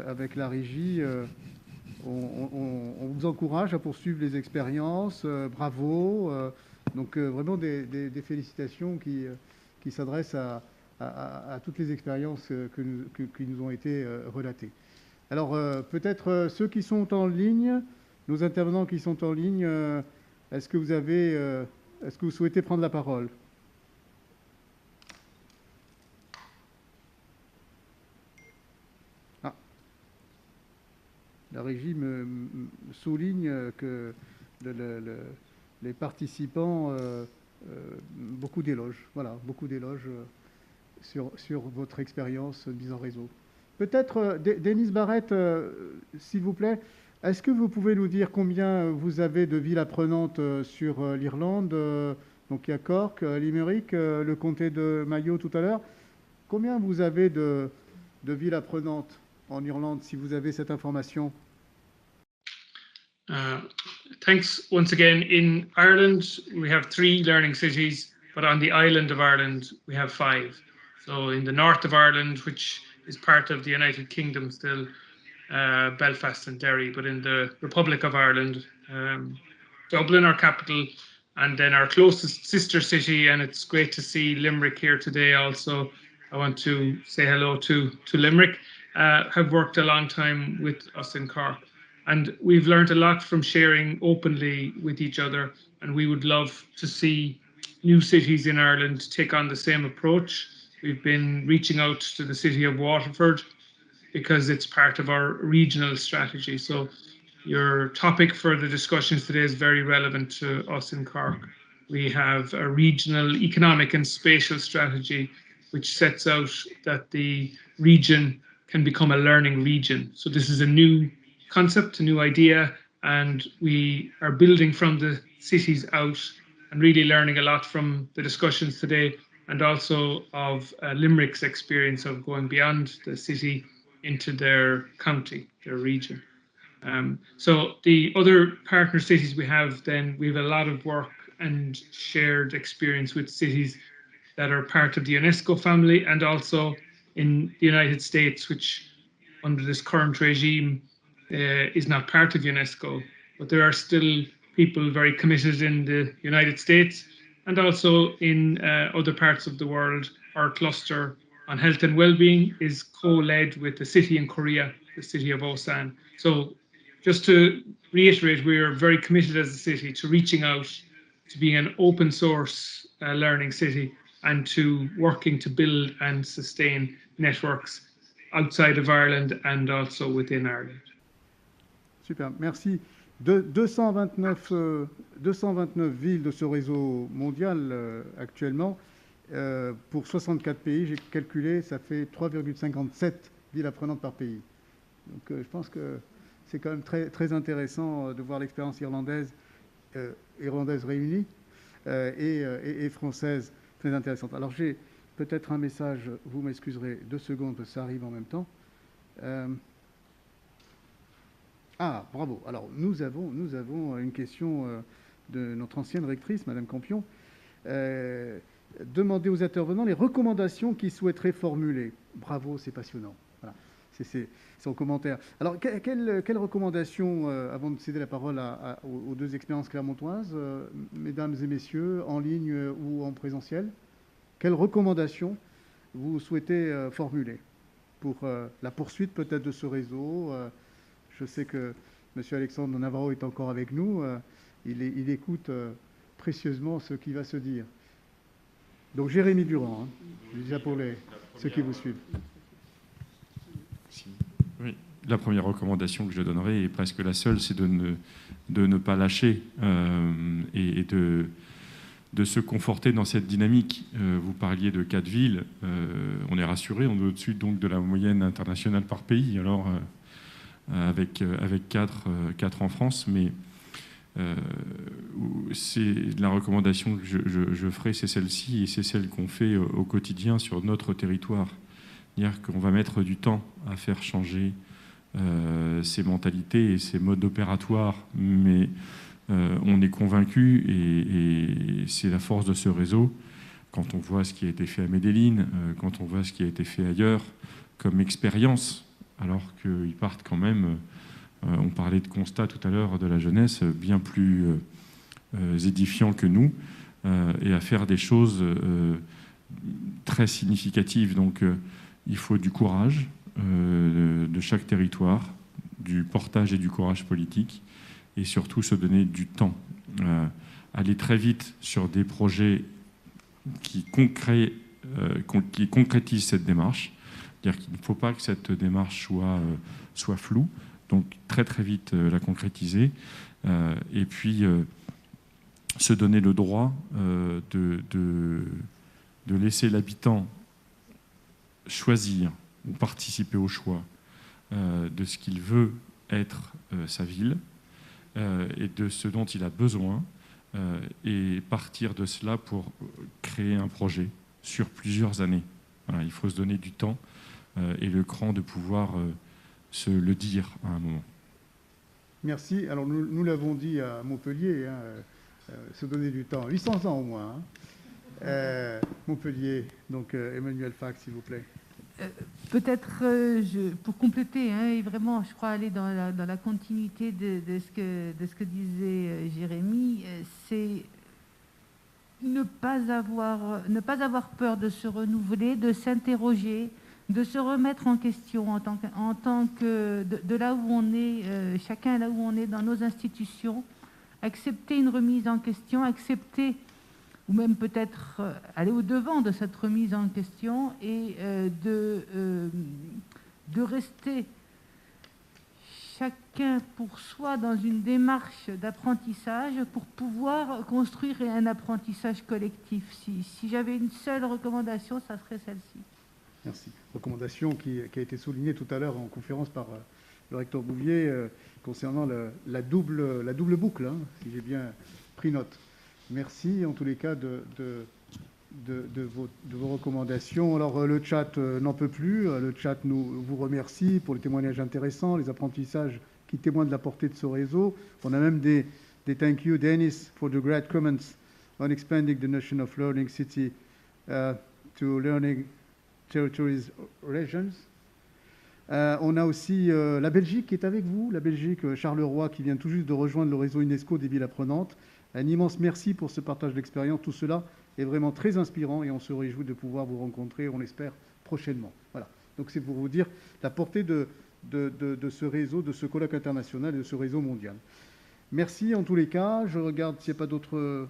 avec la régie. On vous encourage à poursuivre les expériences. Bravo. Donc vraiment des félicitations qui s'adressent à toutes les expériences qui nous ont été relatées. Alors peut-être ceux qui sont en ligne, nos intervenants qui sont en ligne, est-ce que vous souhaitez prendre la parole? Ah. La régie me souligne que les participants, beaucoup d'éloges, voilà, beaucoup d'éloges sur votre expérience mise en réseau. Peut-être, Denise Barrett, s'il vous plaît, est-ce que vous pouvez nous dire combien vous avez de villes apprenantes sur l'Irlande? Donc il y a Cork, Limerick, le comté de Mayo tout à l'heure. Combien vous avez de villes apprenantes en Irlande, si vous avez cette information? Thanks once again. In Ireland, we have 3 learning cities, but on the island of Ireland, we have 5. So in the north of Ireland, which is part of the United Kingdom still, Belfast and Derry, but in the Republic of Ireland, Dublin, our capital, and then our closest sister city, and it's great to see Limerick here today also. I want to say hello to Limerick, have worked a long time with us in Cork. And we've learned a lot from sharing openly with each other, and we would love to see new cities in Ireland take on the same approach. We've been reaching out to the city of Waterford because it's part of our regional strategy. So your topic for the discussions today is very relevant to us in Cork. We have a regional economic and spatial strategy which sets out that the region can become a learning region. So this is a new concept, a new idea, and we are building from the cities out and really learning a lot from the discussions today, and also of Limerick's experience of going beyond the city into their county, their region. So the other partner cities we have a lot of work and shared experience with cities that are part of the UNESCO family, and also in the United States, which under this current regime is not part of UNESCO, but there are still people very committed in the United States and also in other parts of the world. Our cluster on health and well-being is co-led with the city in Korea, the city of Osan. So just to reiterate, we are very committed as a city to reaching out, to being an open source learning city, and to working to build and sustain networks outside of Ireland and also within Ireland. Super, merci. 229 villes de ce réseau mondial actuellement. Pour 64 pays, j'ai calculé, ça fait 3,57 villes apprenantes par pays. Donc je pense que c'est quand même très, très intéressant de voir l'expérience irlandaise réunie et française très intéressante. Alors j'ai peut-être un message, vous m'excuserez 2 secondes, ça arrive en même temps. Ah, bravo. Alors nous avons une question de notre ancienne rectrice, Madame Campion. Demander aux intervenants les recommandations qu'ils souhaiteraient formuler. Bravo, c'est passionnant. Voilà, c'est son commentaire. Alors, quelles recommandations, avant de céder la parole aux 2 expériences clermontoises, mesdames et messieurs, en ligne ou en présentiel, quelles recommandations vous souhaitez formuler pour la poursuite peut-être de ce réseau? Je sais que M. Alexandre Navarro est encore avec nous. Il écoute précieusement ce qui va se dire. Donc Jérémy Durand, déjà pour ceux qui vous suivent. Oui, la première recommandation que je donnerai, et presque la seule, c'est de ne pas lâcher et de se conforter dans cette dynamique. Vous parliez de 4 villes, on est rassuré, on est au-dessus donc de la moyenne internationale par pays, alors avec 4 en France, mais c'est la recommandation que je ferai, c'est celle-ci, et c'est celle qu'on fait au quotidien sur notre territoire. C'est-à-dire qu'on va mettre du temps à faire changer ces mentalités et ces modes opératoires, mais on est convaincu, et c'est la force de ce réseau, quand on voit ce qui a été fait à Medellín, quand on voit ce qui a été fait ailleurs comme expérience, alors qu'ils partent quand même... on parlait de constat tout à l'heure de la jeunesse, bien plus édifiant que nous, et à faire des choses très significatives. Donc il faut du courage de chaque territoire, du portage et du courage politique, et surtout se donner du temps. Aller très vite sur des projets qui concrétisent cette démarche. C'est-à-dire qu'il ne faut pas que cette démarche soit floue. Donc très très vite la concrétiser, et puis se donner le droit de laisser l'habitant choisir ou participer au choix de ce qu'il veut être sa ville et de ce dont il a besoin, et partir de cela pour créer un projet sur plusieurs années. Voilà, il faut se donner du temps et le cran de pouvoir se le dire à un moment. Merci. Alors nous l'avons dit à Montpellier, se donner du temps. 800 ans au moins. Montpellier, donc Emmanuel Fax, s'il vous plaît. Peut-être pour compléter, et vraiment, je crois aller dans la continuité de ce que disait Jérémy, c'est ne pas avoir peur de se renouveler, de s'interroger, de se remettre en question en tant que de là où on est, chacun là où on est dans nos institutions, accepter une remise en question, accepter ou même peut-être aller au-devant de cette remise en question, et de rester chacun pour soi dans une démarche d'apprentissage pour pouvoir construire un apprentissage collectif. Si j'avais une seule recommandation, ça serait celle-ci. Merci. Recommandation qui a été soulignée tout à l'heure en conférence par le recteur Bouvier concernant la double boucle, si j'ai bien pris note. Merci en tous les cas de vos recommandations. Alors le chat n'en peut plus. Le chat vous remercie pour les témoignages intéressants, les apprentissages qui témoignent de la portée de ce réseau. On a même des thank you, Dennis, for the great comments on expanding the notion of learning city to learning territories regions. On a aussi la Belgique qui est avec vous, la Belgique, Charleroi, qui vient tout juste de rejoindre le réseau UNESCO des villes apprenantes. Un immense merci pour ce partage d'expérience. Tout cela est vraiment très inspirant et on se réjouit de pouvoir vous rencontrer, on l'espère, prochainement. Voilà. Donc c'est pour vous dire la portée de ce réseau, de ce colloque international et de ce réseau mondial. Merci en tous les cas. Je regarde s'il n'y a pas d'autres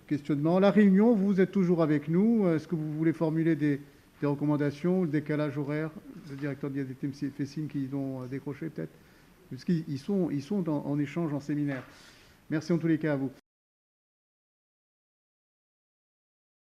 questionnements. La réunion, vous êtes toujours avec nous. Est-ce que vous voulez formuler des recommandations, le décalage horaire? Le directeur de l'IADT fait signe qu'ils ont décroché peut-être, parce qu'ils sont en échange, en séminaire. Merci en tous les cas à vous.